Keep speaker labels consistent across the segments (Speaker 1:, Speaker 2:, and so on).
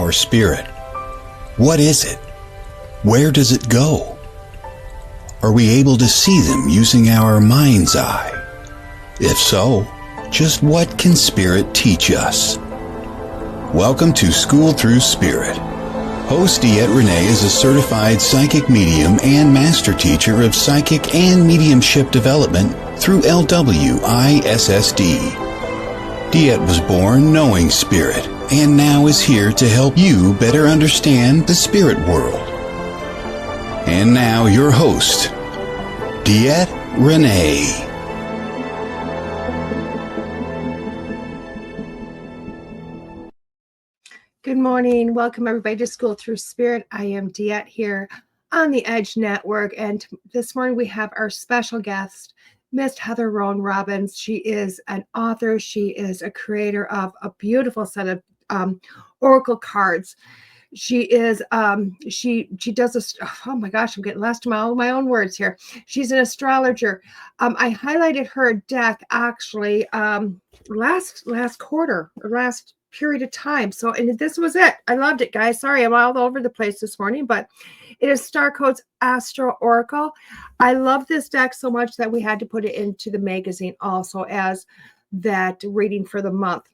Speaker 1: our spirit? What is it? Where does it go? Are we able to see them using our mind's eye? If so, just what can spirit teach us? Welcome to School Through Spirit. Host DeEtte Ranae is a certified psychic medium and master teacher of psychic and mediumship development through LWISSD. DeEtte was born knowing spirit and now is here to help you better understand the spirit world. And now your host, DeEtte Ranae.
Speaker 2: Good morning. Welcome everybody to School Through Spirit. I am DeEtte here on the Edge Network, and this morning we have our special guest, Miss Heather Roan Robbins. She is an author. She is a creator of a beautiful set of oracle cards. She is she does a, oh my gosh, I'm getting lost in my own words here. She's an astrologer. I highlighted her deck actually last quarter, or last period of time. So, and this was it. I loved it, guys. Sorry, I'm all over the place this morning, but it is Starcodes Astro Oracle. I love this deck so much that we had to put it into the magazine also as that reading for the month.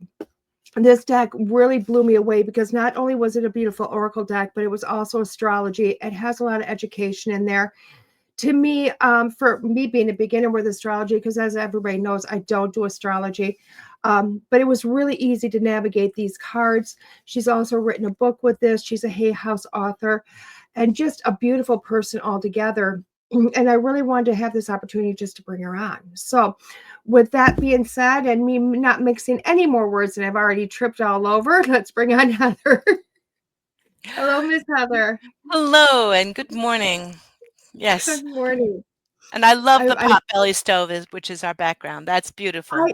Speaker 2: This deck really blew me away because not only was it a beautiful oracle deck, but it was also astrology. It has a lot of education in there. To me, for me being a beginner with astrology, because as everybody knows, I don't do astrology, but it was really easy to navigate these cards. She's also written a book with this. She's a Hay House author and just a beautiful person altogether. And I really wanted to have this opportunity just to bring her on. So with that being said, and me not mixing any more words than I've already tripped all over, let's bring on Heather. Hello, Miss Heather.
Speaker 3: Hello, and good morning. Yes.
Speaker 2: Good morning.
Speaker 3: And I love the potbelly stove, which is our background. That's beautiful.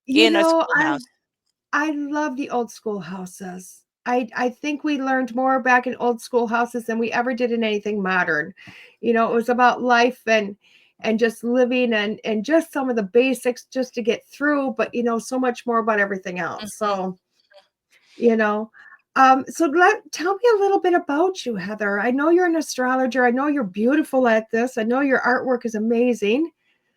Speaker 2: I love the old school houses. I think we learned more back in old school houses than we ever did in anything modern. You know, it was about life and just living and just some of the basics just to get through, but you know, so much more about everything else. So, you know, tell me a little bit about you, Heather. I know you're an astrologer. I know you're beautiful at this. I know your artwork is amazing.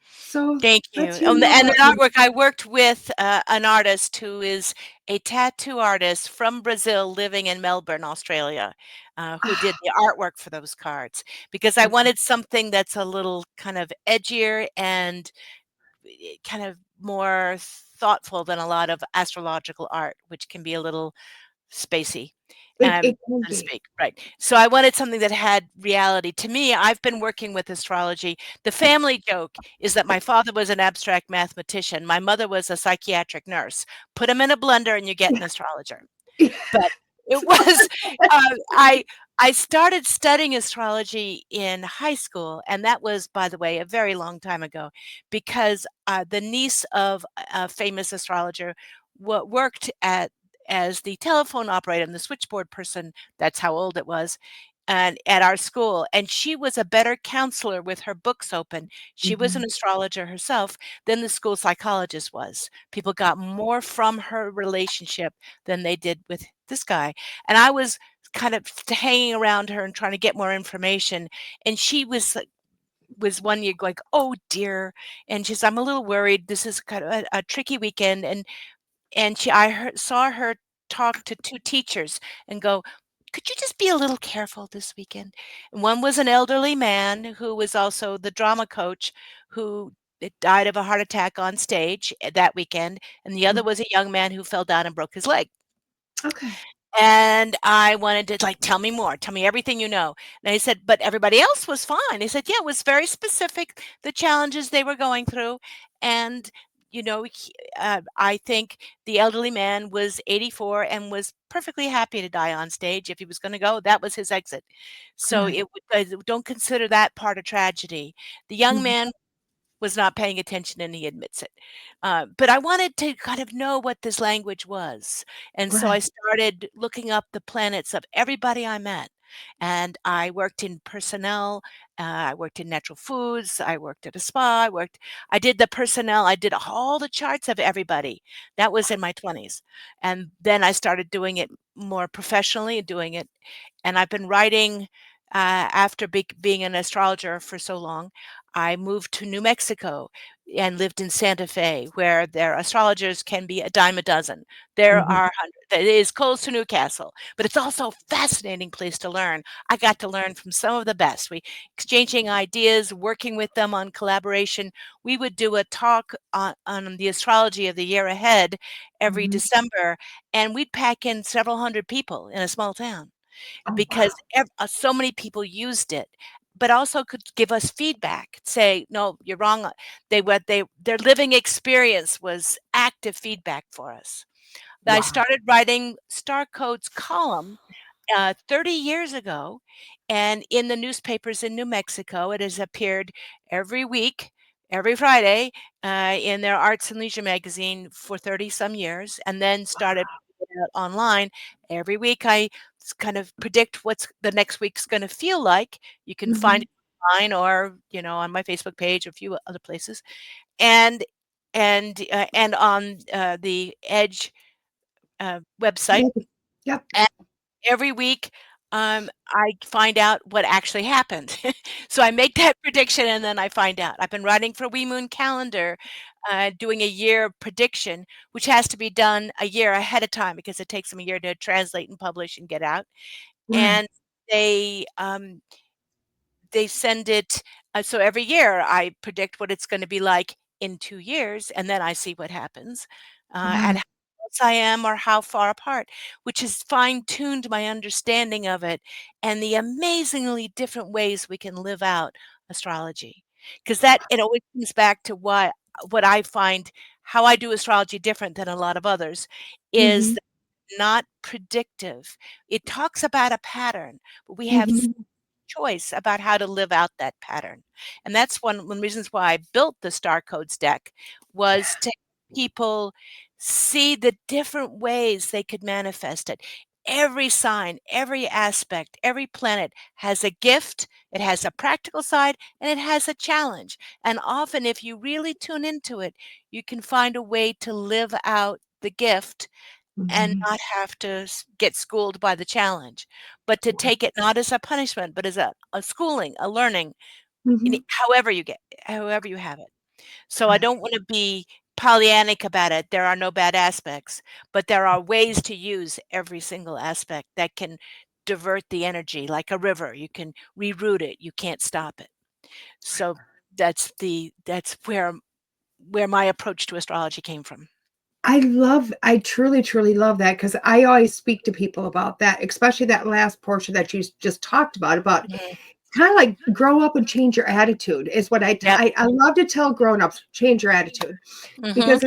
Speaker 2: So
Speaker 3: thank you. And an artwork, I worked with an artist who is a tattoo artist from Brazil living in Melbourne, Australia, who did the artwork for those cards because I wanted something that's a little kind of edgier and kind of more thoughtful than a lot of astrological art, which can be a little spacey. So to speak. Right. So I wanted something that had reality. To me, I've been working with astrology. The family joke is that my father was an abstract mathematician. My mother was a psychiatric nurse. Put them in a blender and you get an astrologer. But it was, I started studying astrology in high school. And that was, by the way, a very long time ago because the niece of a famous astrologer worked as the telephone operator and the switchboard person, that's how old it was, and at our school. And she was a better counselor with her books open. She was an astrologer herself than the school psychologist was. People got more from her relationship than they did with this guy. And I was kind of hanging around her and trying to get more information. And she was one year like, oh dear. And she's, I'm a little worried. This is kind of a tricky weekend. And I saw her talk to two teachers and go, could you just be a little careful this weekend? And one was an elderly man who was also the drama coach who died of a heart attack on stage that weekend. And the other was a young man who fell down and broke his leg.
Speaker 2: Okay.
Speaker 3: And I wanted to tell me more, tell me everything you know. And I said, but everybody else was fine. They said, yeah, it was very specific, the challenges they were going through. And you know, I think the elderly man was 84 and was perfectly happy to die on stage. If he was going to go, that was his exit. So don't consider that part of tragedy. The young man was not paying attention and he admits it. But I wanted to kind of know what this language was. And so I started looking up the planets of everybody I met. And I worked in personnel, I worked in natural foods, I worked at a spa, I did the personnel, I did all the charts of everybody. That was in my 20s. And then I started doing it more professionally doing it. And I've been writing after being an astrologer for so long. I moved to New Mexico and lived in Santa Fe, where their astrologers can be a dime a dozen. There
Speaker 2: Mhm.
Speaker 3: are hundreds. It is close to Newcastle, but it's also a fascinating place to learn. I got to learn from some of the best. We exchanging ideas, working with them on collaboration. We would do a talk on the astrology of the year ahead every
Speaker 2: Mhm.
Speaker 3: December, and we'd pack in several hundred people in a small town
Speaker 2: Oh,
Speaker 3: because
Speaker 2: wow.
Speaker 3: so many people used it, but also could give us feedback, say, no, you're wrong. Their living experience was active feedback for us. I
Speaker 2: Wow.
Speaker 3: started writing Starcodes column 30 years ago, and in the newspapers in New Mexico, it has appeared every week, every Friday, in their arts and leisure magazine for 30 some years, and then started putting it out online. Every week, I kind of predict what's the next week's going to feel like. You can find
Speaker 2: Mhm.
Speaker 3: it online or on my Facebook page, or a few other places, and and on the Edge website.
Speaker 2: Yep. Yep.
Speaker 3: Every week, I find out what actually happened. So I make that prediction and then I find out. I've been writing for Wee Moon Calendar, doing a year prediction, which has to be done a year ahead of time because it takes them a year to translate and publish and get out.
Speaker 2: Right.
Speaker 3: And they they send it. So every year I predict what it's going to be like in 2 years, and then I see what happens, and
Speaker 2: Wow.
Speaker 3: how close I am or how far apart, which has fine tuned my understanding of it and the amazingly different ways we can live out astrology. Because that it always comes back to what I find how I do astrology different than a lot of others is
Speaker 2: Mhm.
Speaker 3: that it's not predictive. It talks about a pattern, but we have
Speaker 2: Mhm.
Speaker 3: choice about how to live out that pattern. And that's one reasons why I built the Starcodes deck was to help people see the different ways they could manifest it. Every sign, every aspect, every planet has a gift, it has a practical side, and it has a challenge. And often, if you really tune into it, you can find a way to live out the gift and
Speaker 2: Mhm.
Speaker 3: not have to get schooled by the challenge, but to take it not as a punishment, but as a schooling, a learning,
Speaker 2: Mhm.
Speaker 3: however you have it. So I don't want to be Pollyannic about it. There are no bad aspects, but there are ways to use every single aspect that can divert the energy like a river. You can reroute it. You can't stop it. So that's where my approach to astrology came from.
Speaker 2: I truly, truly love that because I always speak to people about that, especially that last portion that you just talked about
Speaker 3: Mhm.
Speaker 2: kind of like grow up and change your attitude is what
Speaker 3: Yep.
Speaker 2: I love to tell grown-ups, change your attitude
Speaker 3: Hmm.
Speaker 2: because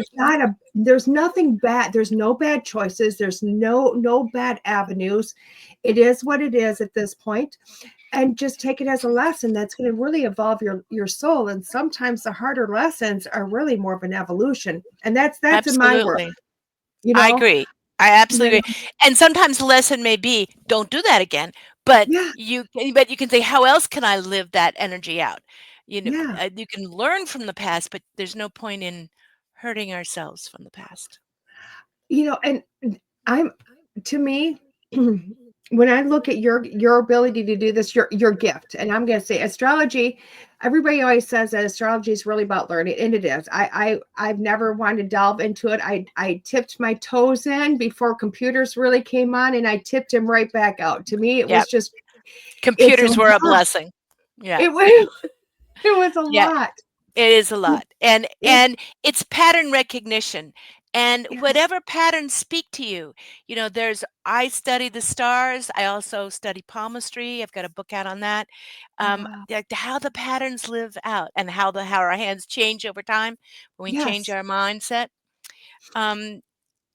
Speaker 2: there's nothing bad, there's no bad choices, there's no bad avenues. It is what it is at this point, and just take it as a lesson that's going to really evolve your soul. And sometimes the harder lessons are really more of an evolution, and that's in my work,
Speaker 3: Absolutely.
Speaker 2: you
Speaker 3: I
Speaker 2: know.
Speaker 3: agree. I
Speaker 2: You
Speaker 3: absolutely
Speaker 2: know,
Speaker 3: agree. And sometimes the lesson may be, "Don't do that again." But
Speaker 2: yeah,
Speaker 3: you can say, "How else can I live that energy out?"
Speaker 2: yeah.
Speaker 3: You can learn from the past, but there's no point in hurting ourselves from the past.
Speaker 2: And I'm to me, when I look at your ability to do this, your gift, and I'm going to say astrology. Everybody always says that astrology is really about learning, and it is. I've never wanted to delve into it. I tipped my toes in before computers really came on, and I tipped them right back out. To me, it was
Speaker 3: Yep.
Speaker 2: just it's a
Speaker 3: Computers were a
Speaker 2: lot.
Speaker 3: blessing. Yeah.
Speaker 2: It was it was a
Speaker 3: Yeah.
Speaker 2: lot.
Speaker 3: It is a lot, and
Speaker 2: It
Speaker 3: it's pattern recognition, and
Speaker 2: yes.
Speaker 3: whatever patterns speak to you, there's I study the stars, I also study palmistry, I've got a book out on that,
Speaker 2: Wow.
Speaker 3: like how the patterns live out and how our hands change over time when we change
Speaker 2: Yes.
Speaker 3: our mindset, um,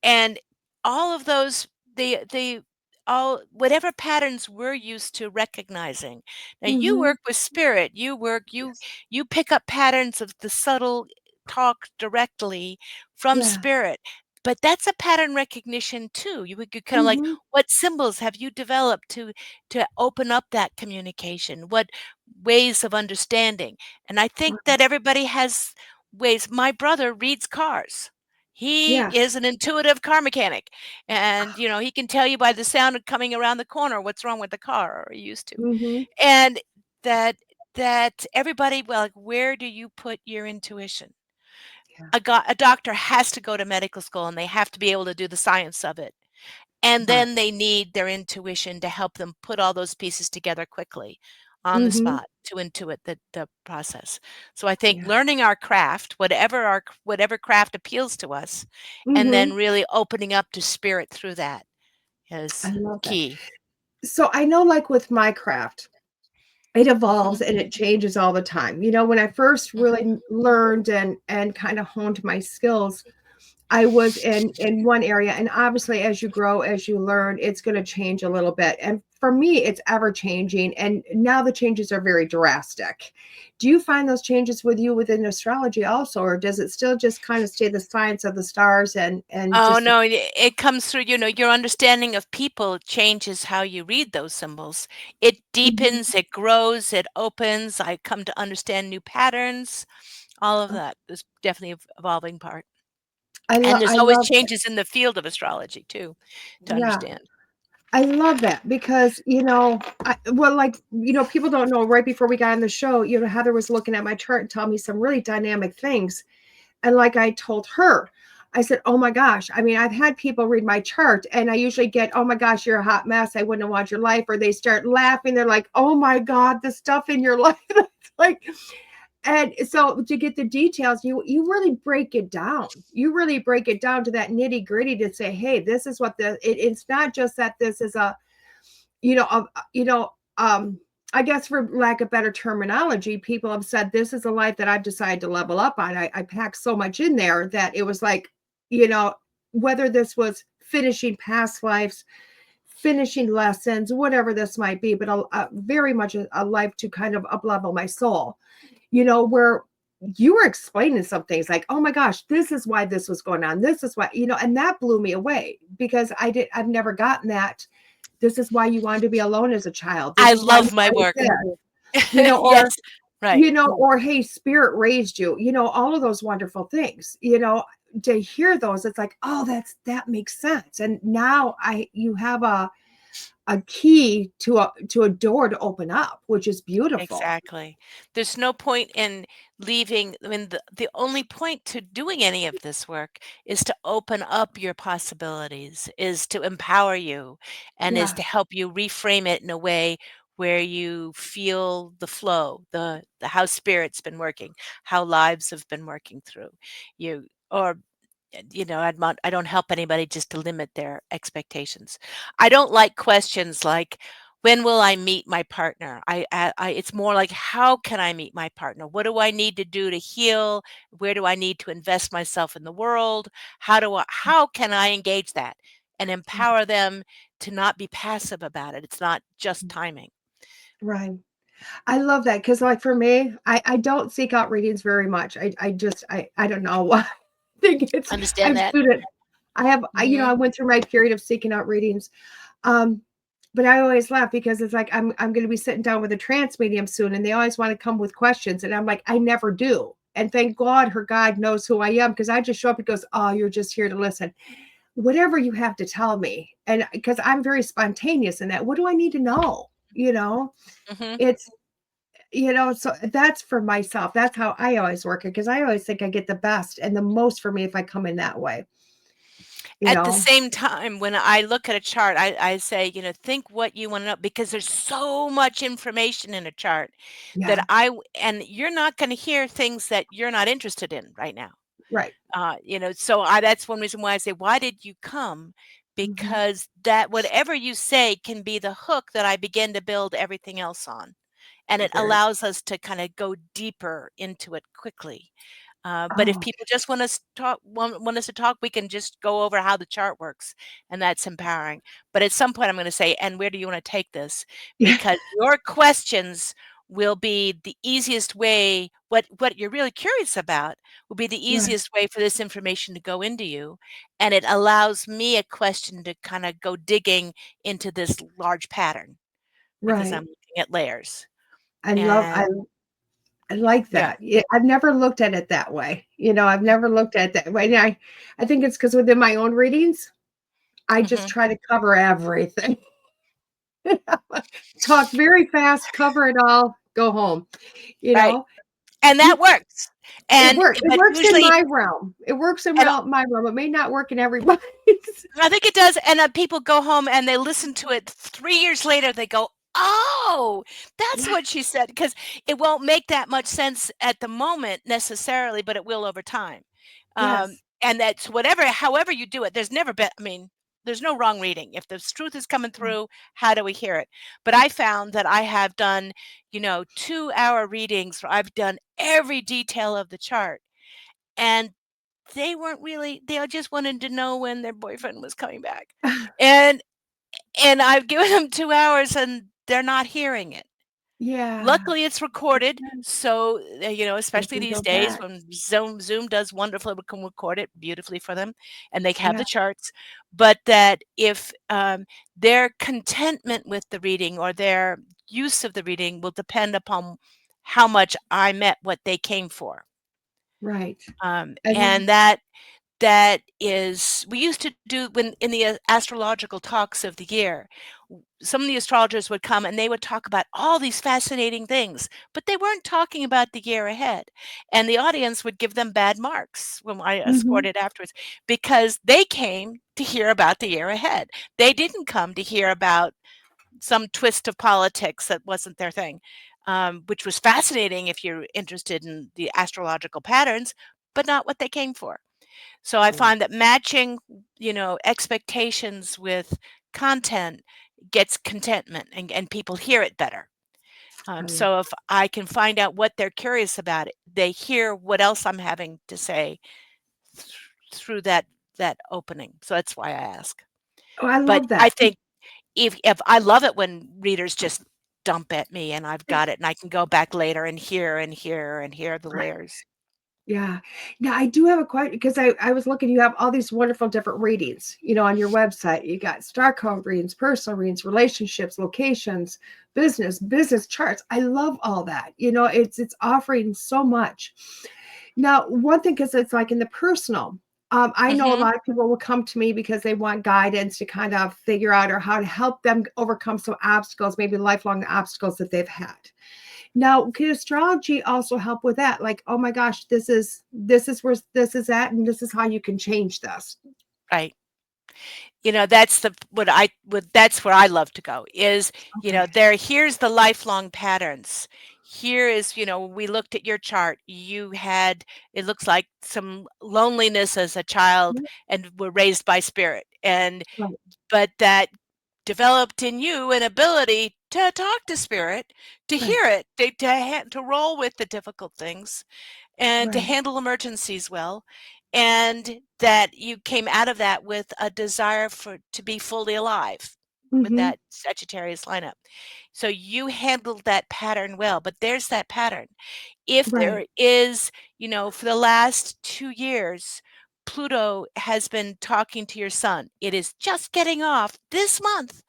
Speaker 3: and all of those they all whatever patterns we're used to recognizing. Now you
Speaker 2: Mhm.
Speaker 3: work with spirit,
Speaker 2: Yes.
Speaker 3: you pick up patterns of the subtle talk directly from
Speaker 2: Yeah.
Speaker 3: spirit. But that's a pattern recognition too. You would kind of like,
Speaker 2: Mhm.
Speaker 3: what symbols have you developed to open up that communication? What ways of understanding? And I think that everybody has ways. My brother reads cars. He
Speaker 2: Yeah.
Speaker 3: is an intuitive car mechanic, and he can tell you by the sound of coming around the corner what's wrong with the car, or he used to.
Speaker 2: Mhm.
Speaker 3: And that everybody, well, like, where do you put your intuition?
Speaker 2: Yeah.
Speaker 3: A doctor has to go to medical school, and they have to be able to do the science of it. And
Speaker 2: Right.
Speaker 3: then they need their intuition to help them put all those pieces together quickly on the
Speaker 2: Mhm.
Speaker 3: spot to intuit the process. So I think
Speaker 2: Yeah.
Speaker 3: learning our craft, whatever craft appeals to us, and then
Speaker 2: Mhm.
Speaker 3: really opening up to spirit through that
Speaker 2: I
Speaker 3: is
Speaker 2: love that.
Speaker 3: key.
Speaker 2: So I know, like with my craft, it evolves
Speaker 3: Mhm,
Speaker 2: and it changes all the time. When I first
Speaker 3: mhm.
Speaker 2: really learned and kind of honed my skills, I was in one area, and obviously as you grow, as you learn, it's going to change a little bit. And for me, it's ever changing, and now the changes are very drastic. Do you find those changes with you within astrology also, or does it still just kind of stay the science of the stars and
Speaker 3: Oh,
Speaker 2: just
Speaker 3: no, it comes through, your understanding of people changes how you read those symbols. It
Speaker 2: Mhm.
Speaker 3: deepens, it grows, it opens. I come to understand new patterns. All of that is definitely a evolving part. And there's
Speaker 2: I
Speaker 3: always
Speaker 2: love that.
Speaker 3: changes in the field of astrology too, to
Speaker 2: Yeah.
Speaker 3: understand.
Speaker 2: I love that because, like, people don't know right before we got on the show, Heather was looking at my chart and telling me some really dynamic things. And like I told her, I said, oh my gosh. I mean, I've had people read my chart and I usually get, oh my gosh, you're a hot mess. I wouldn't want your life. Or they start laughing. They're like, oh my God, the stuff in your life. It's like, and so to get the details, you really break it down. You really break it down to that nitty gritty to say, hey, this is what it's not just that this is a, you know, uh, you know, um, I guess for lack of better terminology, people have said this is a life that I've decided to level up on. I packed so much in there that it was like, you know, whether this was finishing past lives, finishing lessons, whatever this might be, but very much a life to kind of up level my soul, where you were explaining some things like, oh my gosh, this is why this was going on. This is why, and that blew me away because I've never gotten that. This is why you wanted to be alone as a child. This
Speaker 3: I
Speaker 2: is why you
Speaker 3: love my
Speaker 2: wanted
Speaker 3: work.
Speaker 2: this,
Speaker 3: Yes, right.
Speaker 2: or hey, spirit raised you, all of those wonderful things, to hear those, it's like, oh, that makes sense. And now you have a key to a door to open up, which is beautiful.
Speaker 3: Exactly. There's no point in leaving. I mean, the only point to doing any of this work is to open up your possibilities, is to empower you, and is to
Speaker 2: Yes.
Speaker 3: help you reframe it in a way where you feel the flow, the how spirit's been working, how lives have been working through you, or I don't help anybody just to limit their expectations. I don't like questions like, "When will I meet my partner?" It's more like, "How can I meet my partner? What do I need to do to heal? Where do I need to invest myself in the world? How can I engage that and empower them to not be passive about it? It's not just timing."
Speaker 2: Right. I love that because, like, for me, I don't seek out readings very much. I just I don't know why. I think it's
Speaker 3: Understand
Speaker 2: I've
Speaker 3: that?
Speaker 2: suited. I
Speaker 3: Mhm.
Speaker 2: went through my period of seeking out readings. Um, but I always laugh because it's like I'm going to be sitting down with a trance medium soon, and they always want to come with questions, and I'm like, I never do. And thank God, her God knows who I am because I just show up and goes, oh, you're just here to listen. Whatever you have to tell me, and because I'm very spontaneous in that. What do I need to know?
Speaker 3: Mhm.
Speaker 2: It's so that's for myself. That's how I always work it because I always think I get the best and the most for me if I come in that way, you
Speaker 3: At the
Speaker 2: know?
Speaker 3: same time, when I look at a chart, I say, think what you want to know because there's so much information in a chart that
Speaker 2: Yeah,
Speaker 3: and you're not going to hear things that you're not interested in right now.
Speaker 2: right.
Speaker 3: So that's one reason why I say, why did you come?
Speaker 2: Mhm.
Speaker 3: Because that whatever you say can be the hook that I begin to build everything else on. And it
Speaker 2: Very
Speaker 3: allows us to kind of go deeper into it quickly. But if
Speaker 2: oh,
Speaker 3: people just want us to talk, we can just go over how the chart works, and that's empowering. But at some point, I'm going to say, "And where do you want to take this?"
Speaker 2: yeah,
Speaker 3: Because your questions will be the easiest way. What you're really curious about will be the
Speaker 2: right,
Speaker 3: easiest way for this information to go into you, and it allows me a question to kind of go digging into this large pattern because I'm
Speaker 2: right.
Speaker 3: looking at layers.
Speaker 2: I love
Speaker 3: And
Speaker 2: I like
Speaker 3: Yeah.
Speaker 2: that. Yeah, I've never looked at it that way. I've never looked at it that way. And I think it's because within my own readings, I just
Speaker 3: Mhm.
Speaker 2: try to cover everything. Talk very fast, cover it all, go home. You
Speaker 3: Right.
Speaker 2: know,
Speaker 3: And
Speaker 2: you
Speaker 3: that works.
Speaker 2: it
Speaker 3: But
Speaker 2: works in
Speaker 3: usually
Speaker 2: my realm. It works in
Speaker 3: and
Speaker 2: my realm. It may not work in everybody's.
Speaker 3: I think it does, and people go home and they listen to it 3 years later, they go, "Oh, that's
Speaker 2: Yeah.
Speaker 3: what she said," because it won't make that much sense at the moment necessarily, but it will over time.
Speaker 2: Yes.
Speaker 3: And that's however you do it, there's never been I mean, there's no wrong reading. If the truth is coming
Speaker 2: Right.
Speaker 3: through, how do we hear it? But I found that I have done, 2-hour readings where I've done every detail of the chart, and they just wanted to know when their boyfriend was coming back. And I've given them 2 hours and they're not hearing it.
Speaker 2: Yeah.
Speaker 3: Luckily, it's recorded, so,
Speaker 2: They
Speaker 3: especially
Speaker 2: can
Speaker 3: these
Speaker 2: go
Speaker 3: days
Speaker 2: back.
Speaker 3: when Zoom does wonderfully, we can record it beautifully for them, and they have
Speaker 2: Yeah.
Speaker 3: the charts, but that if, their contentment with the reading or their use of the reading will depend upon how much I met what they came for.
Speaker 2: Right. And
Speaker 3: And
Speaker 2: then
Speaker 3: that is we used to do when in the astrological talks of the year, some of the astrologers would come and they would talk about all these fascinating things, but they weren't talking about the year ahead, and the audience would give them bad marks when I
Speaker 2: mhm.
Speaker 3: escorted afterwards because they came to hear about the year ahead. They didn't come to hear about some twist of politics that wasn't their thing, which was fascinating if you're interested in the astrological patterns, but not what they came for. So I
Speaker 2: Right.
Speaker 3: find that matching, expectations with content gets contentment and people hear it better.
Speaker 2: I love
Speaker 3: So if I can find out what they're curious about, they hear what else I'm having to say th- through that opening. So that's why I ask.
Speaker 2: Oh, I
Speaker 3: But
Speaker 2: love
Speaker 3: I
Speaker 2: that.
Speaker 3: think if I love it when readers just dump at me and I've got it and I can go back later and hear and hear and hear the
Speaker 2: Right.
Speaker 3: layers.
Speaker 2: Yeah. Now I do have a question because I was looking, you have all these wonderful different readings, on your website. You got star code readings, personal readings, relationships, locations, business charts. I love all that. It's offering so much. Now, one thing, because it's like in the personal, I know a
Speaker 3: Mhm.
Speaker 2: lot of people will come to me because they want guidance to kind of figure out or how to help them overcome some obstacles, maybe lifelong obstacles that they've had. Now, can astrology also help with that? Like, oh my gosh, this is where this is at, and this is how you can change this.
Speaker 3: Right. That's the what that's where I love to go is,
Speaker 2: Okay.
Speaker 3: here's the lifelong patterns. Here is, we looked at your chart. You had, it looks like some loneliness as a child
Speaker 2: Yeah,
Speaker 3: and were raised by spirit.
Speaker 2: right,
Speaker 3: But that developed in you an ability to talk to spirit, to
Speaker 2: right,
Speaker 3: hear it, to roll with the difficult things and to
Speaker 2: right.
Speaker 3: handle emergencies well, and that you came out of that with a desire to be fully alive with
Speaker 2: Mm-hmm.
Speaker 3: that Sagittarius lineup. So you handled that pattern well, but there's that pattern. If
Speaker 2: Right.
Speaker 3: there is, for the last 2 years, Pluto has been talking to your sun. It is just getting off this month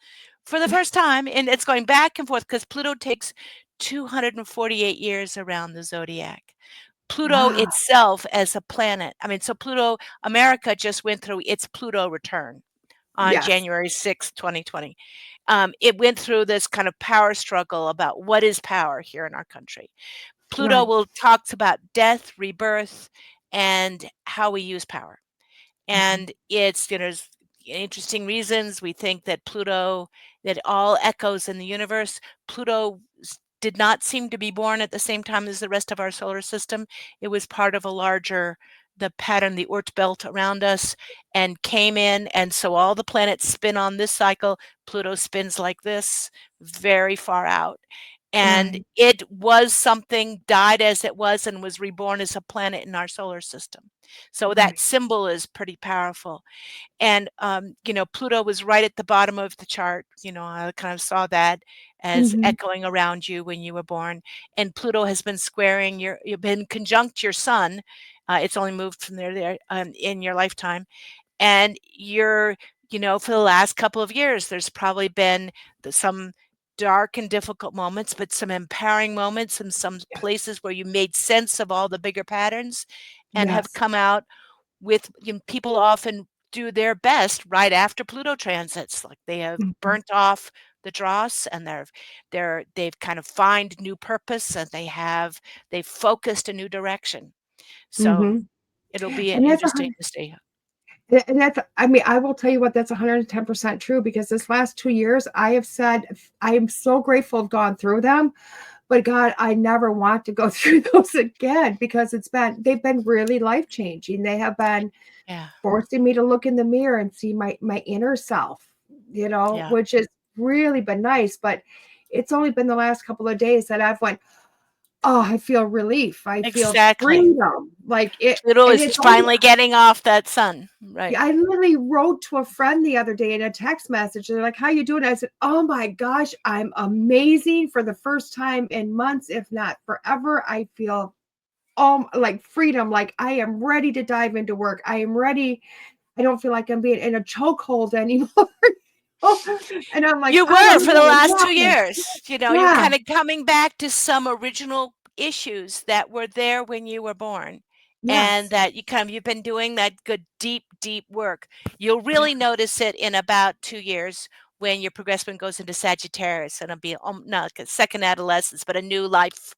Speaker 3: for the first time, and it's going back and forth because Pluto takes 248 years around the zodiac. Pluto
Speaker 2: Wow.
Speaker 3: itself as a planet. I mean, so America just went through its Pluto return on
Speaker 2: Yes.
Speaker 3: January 6th, 2020. It went through this kind of power struggle about what is power here in our country. Pluto
Speaker 2: Right.
Speaker 3: will talks about death, rebirth, and how we use power.
Speaker 2: Mhm.
Speaker 3: And it's, there's interesting reasons. We think that that all echoes in the universe. Pluto did not seem to be born at the same time as the rest of our solar system. It was part of a larger, the pattern, the Oort belt around us, and came in. And so all the planets spin on this cycle. Pluto spins like this, very far out. And
Speaker 2: Right.
Speaker 3: it was something, died as it was, and was reborn as a planet in our solar system. So that
Speaker 2: Right.
Speaker 3: symbol is pretty powerful. And, Pluto was right at the bottom of the chart. I kind of saw that as
Speaker 2: Mm-hmm.
Speaker 3: echoing around you when you were born. And Pluto has been you've been conjunct your sun. It's only moved from there in your lifetime. And for the last couple of years, there's probably been some dark and difficult moments, but some empowering moments and some places where you made sense of all the bigger patterns and have
Speaker 2: Yes.
Speaker 3: come out with, people often do their best right after Pluto transits. Like they have
Speaker 2: Mhm.
Speaker 3: burnt off the dross and they've kind of find new purpose and they've focused a new direction. So
Speaker 2: Mhm.
Speaker 3: it'll be
Speaker 2: And that's
Speaker 3: interesting to see.
Speaker 2: And that's, I mean, I will tell you what, that's 110% true, because this last 2 years, I have said, I am so grateful I've gone through them, but God, I never want to go through those again, because they've been really life changing. They have been
Speaker 3: Yeah.
Speaker 2: forcing me to look in the mirror and see my inner self,
Speaker 3: Yeah.
Speaker 2: which has really been nice. But it's only been the last couple of days that I've went, oh, I feel relief. I feel
Speaker 3: Exactly.
Speaker 2: freedom. Like it,
Speaker 3: Pluto
Speaker 2: and
Speaker 3: is
Speaker 2: it's only,
Speaker 3: finally getting off that sun. Right.
Speaker 2: I literally wrote to a friend the other day in a text message. They're like, "How you doing?" I said, "Oh my gosh, I'm amazing. For the first time in months, if not forever, I feel like freedom. Like I am ready to dive into work. I am ready. I don't feel like I'm being in a chokehold anymore." And I'm like,
Speaker 3: You
Speaker 2: "I
Speaker 3: were
Speaker 2: don't
Speaker 3: for the
Speaker 2: know
Speaker 3: last
Speaker 2: what
Speaker 3: 2
Speaker 2: happened."
Speaker 3: years. You're
Speaker 2: Yeah,
Speaker 3: kind of coming back to some original issues that were there when you were born, and
Speaker 2: yes,
Speaker 3: that you've been doing that good, deep, deep work. You'll
Speaker 2: yeah,
Speaker 3: really notice it in about 2 years when your progressment goes into Sagittarius, and it'll be not like a second adolescence, but a new life,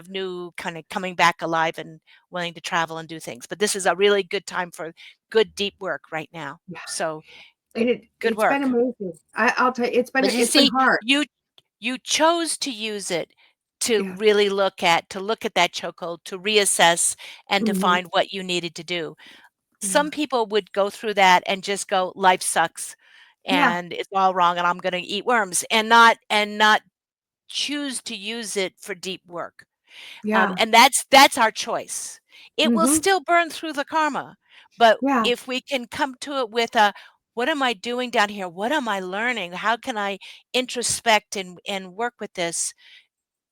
Speaker 3: new kind of coming back alive and willing to travel and do things. But this is a really good time for good, deep work right now.
Speaker 2: yeah.
Speaker 3: So
Speaker 2: And
Speaker 3: good
Speaker 2: it's been
Speaker 3: work.
Speaker 2: amazing. I'll tell you,
Speaker 3: But you
Speaker 2: it's been
Speaker 3: see,
Speaker 2: hard.
Speaker 3: you chose to use it to
Speaker 2: Yeah.
Speaker 3: really look at that chokehold, to reassess and to
Speaker 2: Mhm.
Speaker 3: find what you needed to do.
Speaker 2: Yeah.
Speaker 3: Some people would go through that and just go, life sucks
Speaker 2: Yeah.
Speaker 3: and it's all wrong and I'm going to eat worms, and not choose to use it for deep work.
Speaker 2: Yeah.
Speaker 3: And that's our choice. It will
Speaker 2: Mhm.
Speaker 3: still burn through the karma, but
Speaker 2: Yeah.
Speaker 3: if we can come to it with a, what am I doing down here? What am I learning? How can I introspect and work with this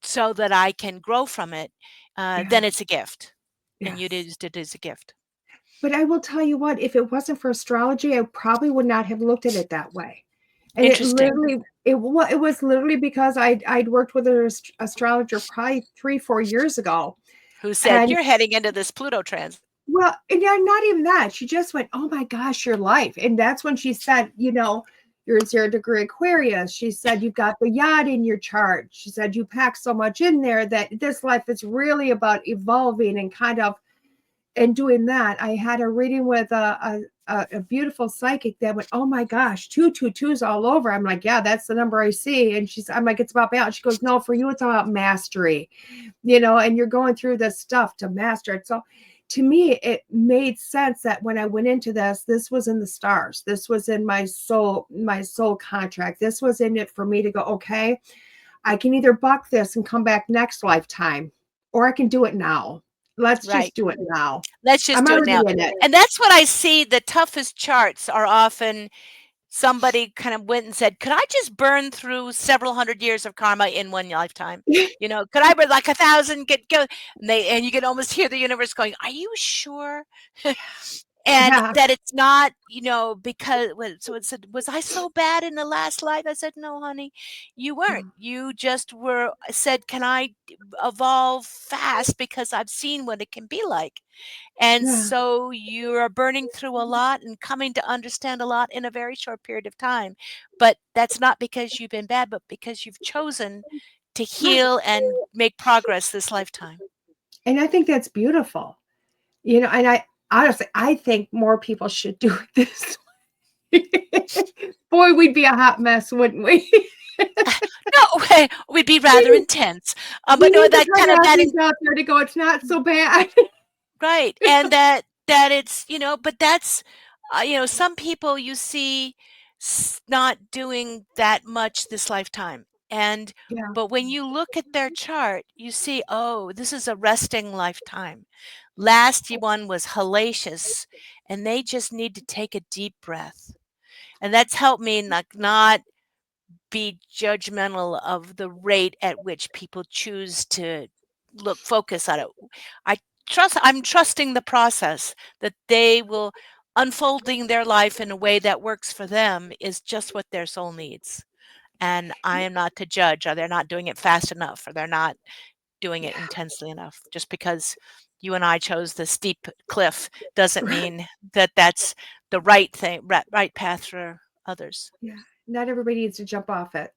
Speaker 3: so that I can grow from it?
Speaker 2: Yeah.
Speaker 3: Then it's a gift, and you
Speaker 2: Yes.
Speaker 3: used it as a gift.
Speaker 2: But I will tell you what, if it wasn't for astrology, I probably would not have looked at it that way. And
Speaker 3: Interesting.
Speaker 2: it was literally because I'd worked with an astrologer probably 3-4 years ago.
Speaker 3: Who said
Speaker 2: And
Speaker 3: you're heading into this Pluto transit?
Speaker 2: well, and yeah, not even that. She just went, "Oh my gosh, your life." And that's when she said, "You're in 0 degree Aquarius." She said, "You've got the yacht in your chart." She said, "You pack so much in there that this life is really about evolving and kind of and doing that." I had a reading with a beautiful psychic that went, "Oh my gosh, 222s all over." I'm like, "Yeah, that's the number I see." And I'm like, "It's about balance." She goes, "No, for you, it's about mastery, and you're going through this stuff to master it." So to me, it made sense that when I went into this was in the stars. This was in my soul contract. This was in it for me to go, okay, I can either buck this and come back next lifetime, or I can do it now. Let's
Speaker 3: Right.
Speaker 2: just do it now.
Speaker 3: Let's just
Speaker 2: I'm
Speaker 3: do it
Speaker 2: already
Speaker 3: now.
Speaker 2: in it.
Speaker 3: And that's what I see. The toughest charts are often somebody kind of went and said, "Could I just burn through several hundred years of karma in one lifetime? Could I burn like 1,000 get go?" And you can almost hear the universe going, "Are you sure?" And
Speaker 2: Yeah.
Speaker 3: that it's not, because so it said, "Was I so bad in the last life?" I said, "No, honey, you weren't. You just said, can I evolve fast because I've seen what it can be like." And
Speaker 2: Yeah.
Speaker 3: so you are burning through a lot and coming to understand a lot in a very short period of time. But that's not because you've been bad, but because you've chosen to
Speaker 2: Right.
Speaker 3: heal and make progress this lifetime.
Speaker 2: And I think that's beautiful. And I honestly, I think more people should do it this way. Boy, we'd be a hot mess, wouldn't we?
Speaker 3: No, we'd be
Speaker 2: We
Speaker 3: rather
Speaker 2: need
Speaker 3: intense.
Speaker 2: we
Speaker 3: But no,
Speaker 2: need to
Speaker 3: that
Speaker 2: put
Speaker 3: kind of
Speaker 2: our
Speaker 3: that
Speaker 2: things out there to go, it's not so bad.
Speaker 3: right, and that it's, but that's, some people you see not doing that much this lifetime,
Speaker 2: Yeah.
Speaker 3: but when you look at their chart, you see, oh, this is a resting lifetime. Last one was hellacious, and they just need to take a deep breath, and that's helped me not be judgmental of the rate at which people choose to focus on it. I'm trusting the process that they will unfolding their life in a way that works for them is just what their soul needs. and I am not to judge, or they're not doing it fast enough, or they're not doing it intensely enough. Just because you and I chose the steep cliff doesn't mean that that's the right thing, right path for others.
Speaker 2: Yeah, not everybody needs to jump off it.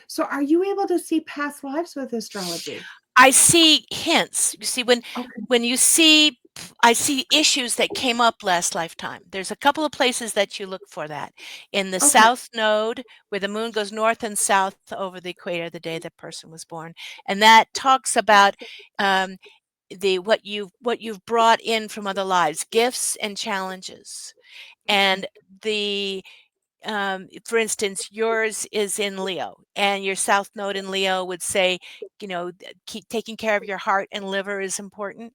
Speaker 2: So are you able to see past lives with astrology?
Speaker 3: I see hints. You see,
Speaker 2: Okay.
Speaker 3: when you see, I see issues that came up last lifetime. There's a couple of places that you look for that. In the
Speaker 2: Okay.
Speaker 3: south node, where the moon goes north and south over the equator the day the person was born, and that talks about um, what you've brought in from other lives, gifts and challenges,
Speaker 2: Okay.
Speaker 3: and the for instance, yours is in Leo, and your south node in Leo would say, keep taking care of your heart and liver is important.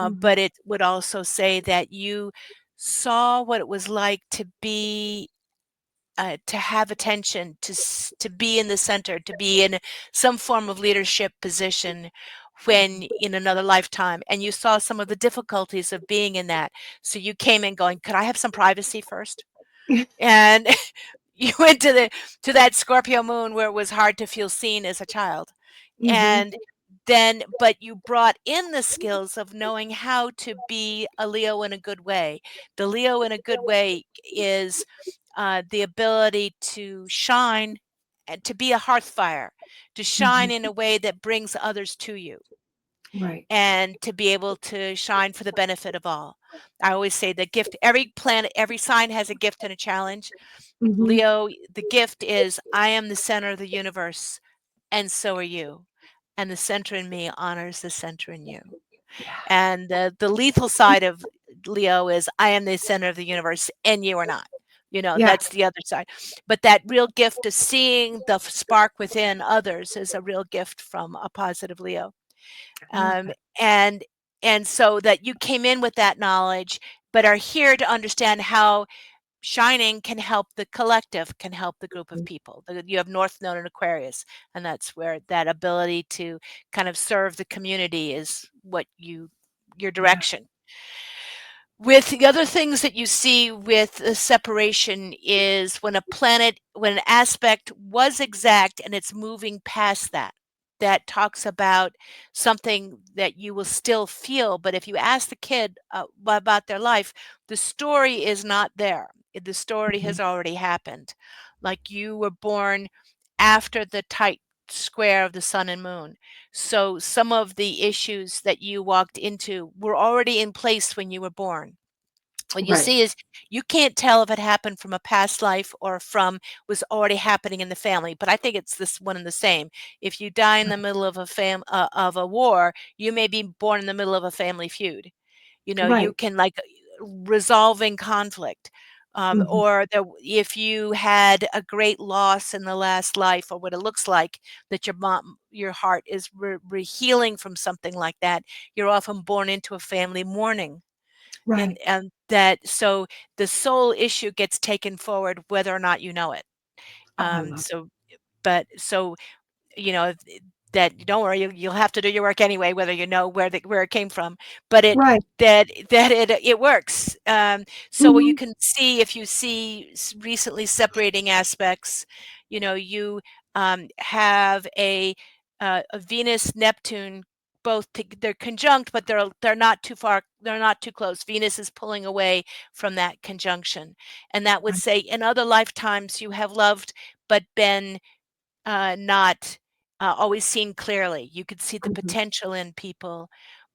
Speaker 2: Mhm.
Speaker 3: But it would also say that you saw what it was like to be, to have attention, to be in the center, to be in some form of leadership position when in another lifetime, and you saw some of the difficulties of being in that. So you came in going, could I have some privacy first? And you went to that Scorpio moon where it was hard to feel seen as a child.
Speaker 2: Mhm.
Speaker 3: And then but you brought in the skills of knowing how to be a Leo in a good way. The Leo in a good way is the ability to shine and to be a hearth fire, to shine
Speaker 2: Mhm.
Speaker 3: in a way that brings others to you,
Speaker 2: Right.
Speaker 3: and to be able to shine for the benefit of all. I always say the gift, every planet, every sign has a gift and a challenge.
Speaker 2: Mhm.
Speaker 3: Leo, the gift is I am the center of the universe, and so are you. And the center in me honors the center in you.
Speaker 2: Yeah.
Speaker 3: And the lethal side of Leo is I am the center of the universe, and you are not.
Speaker 2: Yeah.
Speaker 3: That's the other side. But that real gift of seeing the spark within others is a real gift from a positive Leo.
Speaker 2: I love
Speaker 3: Um,
Speaker 2: that.
Speaker 3: and and so that you came in with that knowledge, but are here to understand how shining can help the collective, can help the group of people. You have North Node in Aquarius, and that's where that ability to kind of serve the community is what your
Speaker 2: Yeah.
Speaker 3: direction. With the other things that you see with the separation is when when an aspect was exact and it's moving past that. That talks about something that you will still feel, but if you ask the kid about their life, the story is not there. The story
Speaker 2: Mhm.
Speaker 3: has already happened. Like you were born after the tight square of the sun and moon. So some of the issues that you walked into were already in place when you were born. What you
Speaker 2: Right.
Speaker 3: see is you can't tell if it happened from a past life or from was already happening in the family, but I think it's this one and the same. If you die in the middle of of a war, you may be born in the middle of a family feud. You
Speaker 2: Right.
Speaker 3: can like resolving conflict.
Speaker 2: Mhm.
Speaker 3: If you had a great loss in the last life, or what it looks like that your heart is healing from something like that, you're often born into a family mourning, and
Speaker 2: Right.
Speaker 3: that so the soul issue gets taken forward whether or not you know it.
Speaker 2: Oh, I love
Speaker 3: So but so you know th- that don't worry, you'll have to do your work anyway whether you know where it came from, but
Speaker 2: Right.
Speaker 3: it works. So what you
Speaker 2: Mhm.
Speaker 3: can see, if you see recently separating aspects, you have a Venus Neptune, they're conjunct, but they're not too far, they're not too close. Venus is pulling away from that conjunction, and that would
Speaker 2: Right.
Speaker 3: say in other lifetimes you have loved but been not always seen clearly. You could see the
Speaker 2: Mhm.
Speaker 3: potential in people,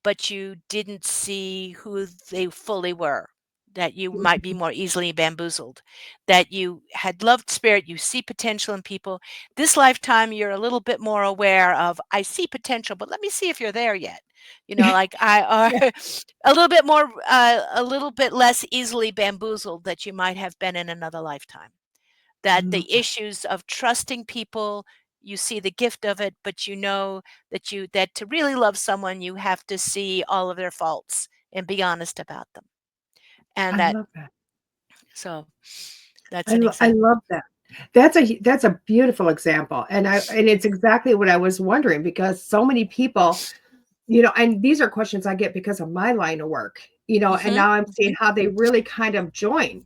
Speaker 3: but you didn't see who they fully were. That you might be
Speaker 2: Mhm.
Speaker 3: more easily bamboozled. That you had loved spirit, you see potential in people. This lifetime, you're a little bit more aware of, I see potential, but let me see if you're there yet. Like I
Speaker 2: Yeah.
Speaker 3: are a little bit more, a little bit less easily bamboozled that you might have been in another lifetime.
Speaker 2: I
Speaker 3: That
Speaker 2: love
Speaker 3: the
Speaker 2: that.
Speaker 3: issues of trusting people, you see the gift of it, but you know that to really love someone, you have to see all of their faults and be honest about them. And
Speaker 2: I love that.
Speaker 3: so that's an
Speaker 2: I
Speaker 3: example.
Speaker 2: love that. That's a beautiful example, and it's exactly what I was wondering because so many people and these are questions I get because of my line of work, and
Speaker 3: Mm-hmm.
Speaker 2: now I'm seeing how they really kind of join,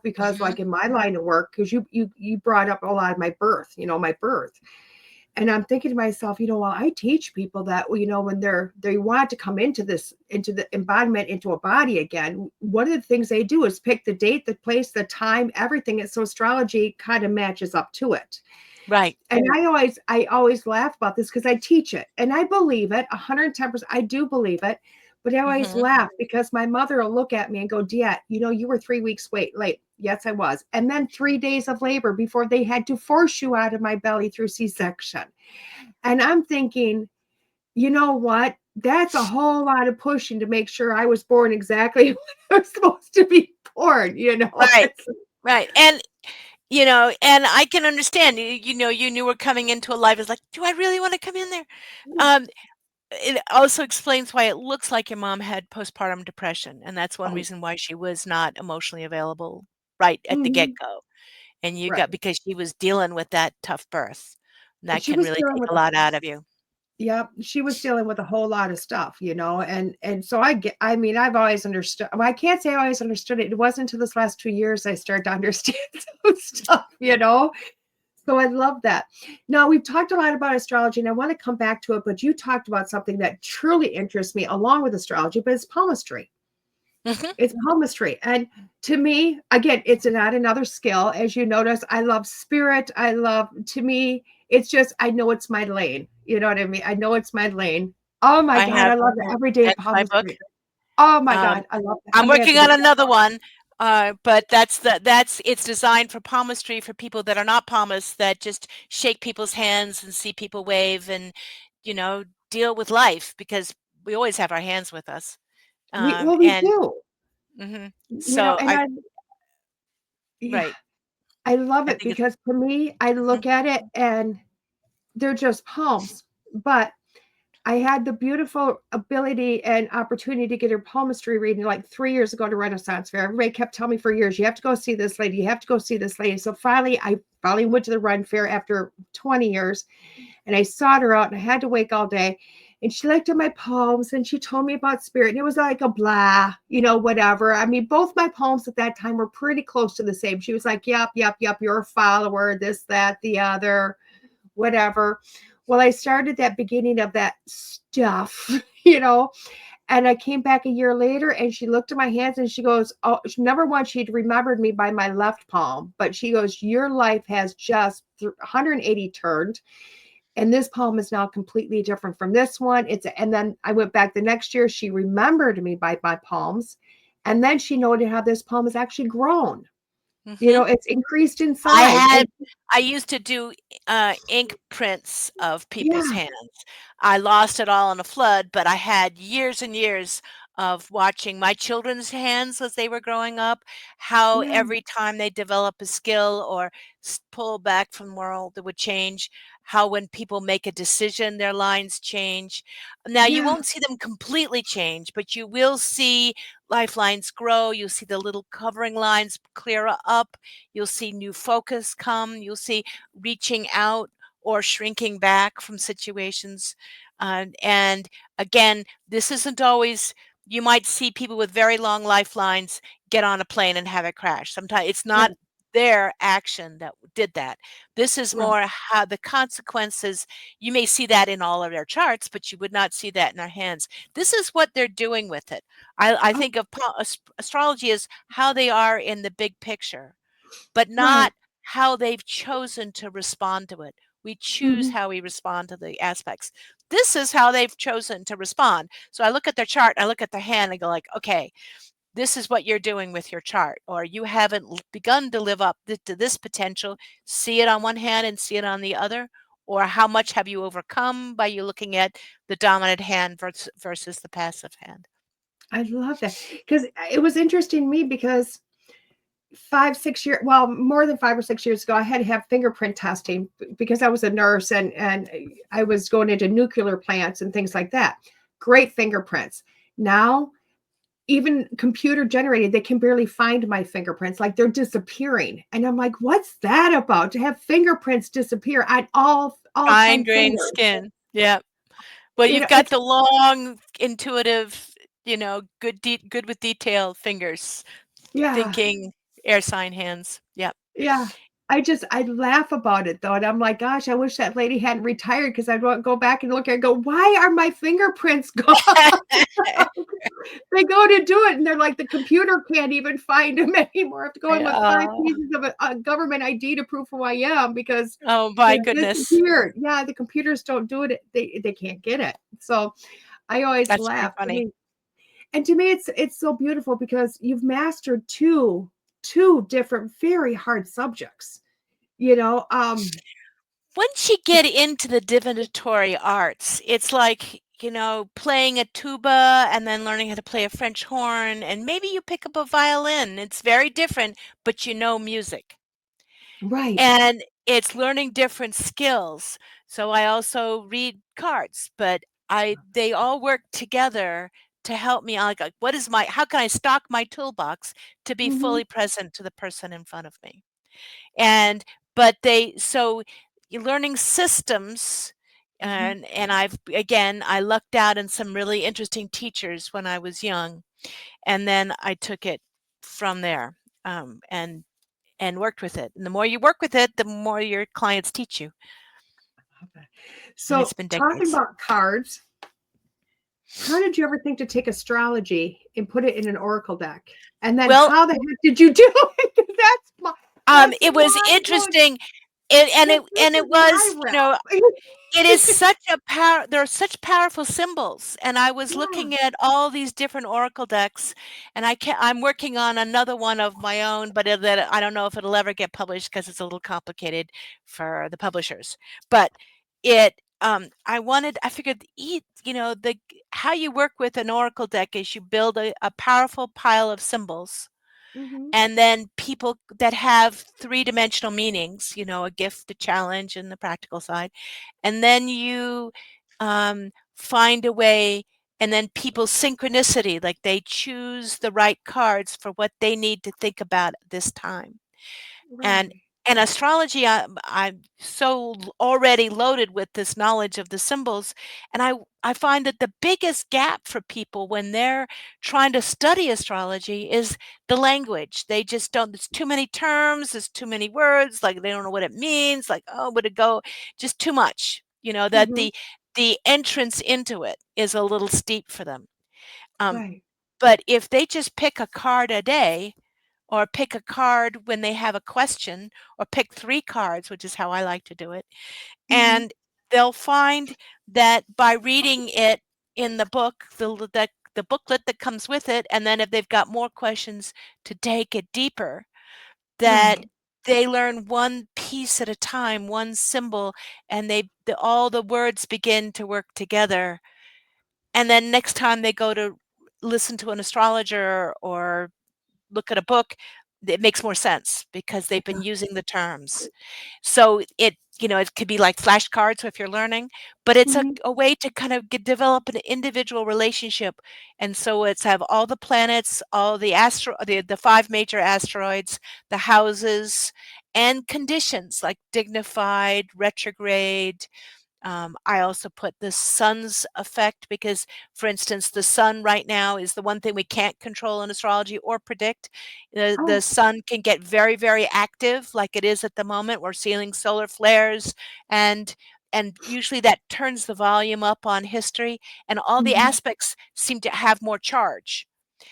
Speaker 2: because
Speaker 3: Mm-hmm.
Speaker 2: like in my line of work, because you brought up a lot of my birth, my birth. And I'm thinking to myself, well, I teach people that, when they want to come into the embodiment, into a body again, one of the things they do is pick the date, the place, the time, everything. And so astrology kind of matches up to it.
Speaker 3: Right.
Speaker 2: And I always laugh about this because I teach it and I believe it 110%. I do believe it, but I always
Speaker 3: Mm-hmm.
Speaker 2: laugh because my mother will look at me and go, DeEtte, you were 3 weeks late. Yes, I was. And then 3 days of labor before they had to force you out of my belly through C-section. And I'm thinking, you know what? That's a whole lot of pushing to make sure I was born exactly when I was supposed to be born,
Speaker 3: Right. Right. And and I can understand, you knew we're coming into a life. It's like, do I really want to come in there? Um, it also explains why it looks like your mom had postpartum depression. And that's one
Speaker 2: Oh,
Speaker 3: reason why she was not emotionally available right at the
Speaker 2: mhm,
Speaker 3: get-go. And
Speaker 2: right.
Speaker 3: because she was dealing with that tough birth. That
Speaker 2: She
Speaker 3: can
Speaker 2: was
Speaker 3: really
Speaker 2: dealing
Speaker 3: take
Speaker 2: with
Speaker 3: a lot out of you.
Speaker 2: Yep, she was dealing with a whole lot of stuff, and so I've always understood. Well, I can't say I always understood it. It wasn't until this last 2 years I started to understand some stuff. So I love that. Now we've talked a lot about astrology, and I want to come back to it, but you talked about something that truly interests me along with astrology, but it's palmistry.
Speaker 3: Mhm.
Speaker 2: It's palmistry. And to me, again, it's not another skill. As you notice, I love spirit. To me, it's just, I know it's my lane. You know what I mean? I know it's my lane. Oh my
Speaker 3: I
Speaker 2: God,
Speaker 3: have
Speaker 2: I love the everyday
Speaker 3: that's my book.
Speaker 2: palmistry. Oh my
Speaker 3: Um,
Speaker 2: God, I love that.
Speaker 3: I'm
Speaker 2: I'm going to have
Speaker 3: working
Speaker 2: to get
Speaker 3: on
Speaker 2: that.
Speaker 3: another one, but it's designed for palmistry for people that are not palmists that just shake people's hands and see people wave and, you know, deal with life because we always have our hands with us.
Speaker 2: We
Speaker 3: And
Speaker 2: do,
Speaker 3: mhm.
Speaker 2: you know,
Speaker 3: So
Speaker 2: and
Speaker 3: I
Speaker 2: yeah,
Speaker 3: right.
Speaker 2: I love
Speaker 3: I
Speaker 2: it
Speaker 3: think it's
Speaker 2: because to me, I
Speaker 3: mhm,
Speaker 2: look at it and they're just palms, but I had the beautiful ability and opportunity to get her palmistry reading like 3 years ago to Renaissance Fair. Everybody kept telling me for years, you have to go see this lady. You have to go see this lady. So I finally went to the Run Fair after 20 years and I sought her out and I had to wait all day. And she looked at my palms and she told me about spirit. And it was like a blah, whatever. I mean, both my palms at that time were pretty close to the same. She was like, yep, yep, yep, you're a follower, this, that, the other, whatever. Well, I started that beginning of that stuff, you know, and I came back a year later and she looked at my hands and she goes, oh, number one, she'd remembered me by my left palm, but she goes, your life has just 180 turned. And this palm is now completely different from this one. And then I went back the next year. She remembered me by my palms. And then she noted how this palm has actually grown.
Speaker 3: mhm.
Speaker 2: It's increased in
Speaker 3: I
Speaker 2: size.
Speaker 3: had
Speaker 2: And
Speaker 3: I used to do, ink prints of people's
Speaker 2: yeah,
Speaker 3: hands. I lost it all in a flood, but I had years and years of watching my children's hands as they were growing up, how
Speaker 2: yeah,
Speaker 3: every time they develop a skill or pull back from the world, it would change. How when people make a decision, their lines change. Now, you
Speaker 2: yeah,
Speaker 3: won't see them completely change, but you will see lifelines grow. You'll see the little covering lines clear up. You'll see new focus come. You'll see reaching out or shrinking back from situations. And again, this isn't always, you might see people with very long lifelines get on a plane and have it crash. Sometimes it's not
Speaker 2: right,
Speaker 3: their action that did that. This is
Speaker 2: right.
Speaker 3: more how the consequences, you may see that in all of their charts, but you would not see that in their hands. This is what they're doing with it. I
Speaker 2: Oh,
Speaker 3: think of astrology as how they are in the big picture, but
Speaker 2: right.
Speaker 3: not how they've chosen to respond to it. We choose
Speaker 2: Mhm.
Speaker 3: how we respond to the aspects. This is how they've chosen to respond. So I look at their chart, I look at their hand, and go like, okay, this is what you're doing with your chart, or you haven't begun to live up to this potential. See it on one hand and see it on the other, or how much have you overcome by you looking at the dominant hand versus the passive hand.
Speaker 2: I love that because it was interesting to me because 5, 6 years, well, more than 5 or 6 years ago, I had to have fingerprint testing because I was a nurse and I was going into nuclear plants and things like that. Great fingerprints. Now, even computer generated, they can barely find my fingerprints. Like they're disappearing. And I'm like, what's that about? To have fingerprints disappear on all
Speaker 3: Fine
Speaker 2: 10
Speaker 3: grained
Speaker 2: fingers.
Speaker 3: skin. Yeah. Well,
Speaker 2: You
Speaker 3: you've
Speaker 2: know,
Speaker 3: got
Speaker 2: it's
Speaker 3: the long, intuitive, good with detail fingers,
Speaker 2: yeah.
Speaker 3: thinking air sign hands. Yep.
Speaker 2: Yeah. I laugh about it though, and I'm like, gosh, I wish that lady hadn't retired because I'd want go back and look at it and go, why are my fingerprints gone? They go to do it, and they're like, the computer can't even find them anymore. I have to go in with 5
Speaker 3: Oh,
Speaker 2: pieces of a government ID to prove who I am because
Speaker 3: oh my
Speaker 2: they're
Speaker 3: goodness.
Speaker 2: disappeared. Yeah, the computers don't do it. They can't get it. So I always
Speaker 3: That's pretty
Speaker 2: laugh. I
Speaker 3: funny.
Speaker 2: mean, and to me, it's so beautiful because you've mastered two different very hard subjects. You know,
Speaker 3: Once you get into the divinatory arts, it's like, playing a tuba and then learning how to play a French horn, and maybe you pick up a violin. It's very different, but you know music.
Speaker 2: right.
Speaker 3: And it's learning different skills. So I also read cards, but they all work together to help me. Like how can I stock my toolbox to be
Speaker 2: Mhm,
Speaker 3: fully present to the person in front of me? And but they so you're learning systems,
Speaker 2: mhm.
Speaker 3: and I lucked out in some really interesting teachers when I was young, and then I took it from there, and worked with it. And the more you work with it, the more your clients teach you,
Speaker 2: Okay.
Speaker 3: and it's
Speaker 2: So,
Speaker 3: been
Speaker 2: talking
Speaker 3: decades.
Speaker 2: about cards, how did you ever think to take astrology and put it in an oracle deck? And then
Speaker 3: Well,
Speaker 2: how the heck did you do it? 'Cause that's
Speaker 3: it was
Speaker 2: mind blowing.
Speaker 3: interesting, and
Speaker 2: This
Speaker 3: it
Speaker 2: is my
Speaker 3: was,
Speaker 2: realm.
Speaker 3: it is such a power. There are such powerful symbols, and I was
Speaker 2: Yeah.
Speaker 3: looking at all these different oracle decks, and I'm working on another one of my own, but that I don't know if it'll ever get published because it's a little complicated for the publishers. But I figured, the how you work with an oracle deck is you build a powerful pile of symbols,
Speaker 2: Mhm.
Speaker 3: and then people that have three-dimensional meanings, a gift, a challenge, and the practical side. And then you find a way, and then people's synchronicity, like they choose the right cards for what they need to think about this time. And
Speaker 2: Right.
Speaker 3: and astrology, I'm so already loaded with this knowledge of the symbols, and I find that the biggest gap for people when they're trying to study astrology is the language. They just don't. There's too many terms. There's too many words. Like they don't know what it means. Like, oh, would it go? Just too much. That
Speaker 2: Mhm.
Speaker 3: the entrance into it is a little steep for them. Um,
Speaker 2: Right.
Speaker 3: but if they just pick a card a day, or pick a card when they have a question, or pick 3 cards, which is how I like to do it,
Speaker 2: Mhm.
Speaker 3: and they'll find that by reading it in the book, the booklet that comes with it, and then if they've got more questions to take it deeper, that
Speaker 2: Right.
Speaker 3: they learn one piece at a time, one symbol, and all the words begin to work together. And then next time they go to listen to an astrologer or look at a book, it makes more sense because they've been using the terms. So it could be like flashcards if you're learning, but it's a,
Speaker 2: Mhm.
Speaker 3: a way to kind of develop an individual relationship. And so it's have all the planets, all the 5 major asteroids, the houses, and conditions like dignified, retrograde. I also put the sun's effect because, for instance, the sun right now is the one thing we can't control in astrology or predict. The
Speaker 2: Oh,
Speaker 3: sun can get very, very active, like it is at the moment. We're seeing solar flares, and usually that turns the volume up on history, and all the
Speaker 2: mhm.
Speaker 3: aspects seem to have more charge.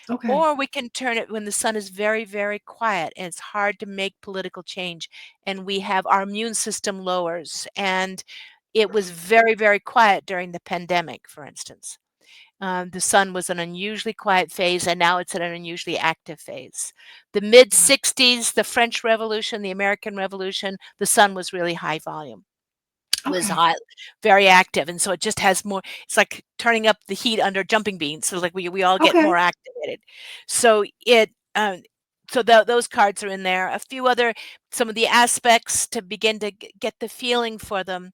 Speaker 2: Okay.
Speaker 3: Or we can turn it when the sun is very, very quiet and it's hard to make political change, and we have our immune system lowers. And it was very, very quiet during the pandemic, for instance. The sun was an unusually quiet phase, and now it's at an unusually active phase. The mid
Speaker 2: Wow.
Speaker 3: 60s, the French Revolution, the American Revolution, the sun was really high volume, was
Speaker 2: Okay.
Speaker 3: hot, very active, and so it just has more. It's like turning up the heat under jumping beans, so like we all get
Speaker 2: Okay.
Speaker 3: more activated. So those cards are in there. A few other some of the aspects to begin to get the feeling for them.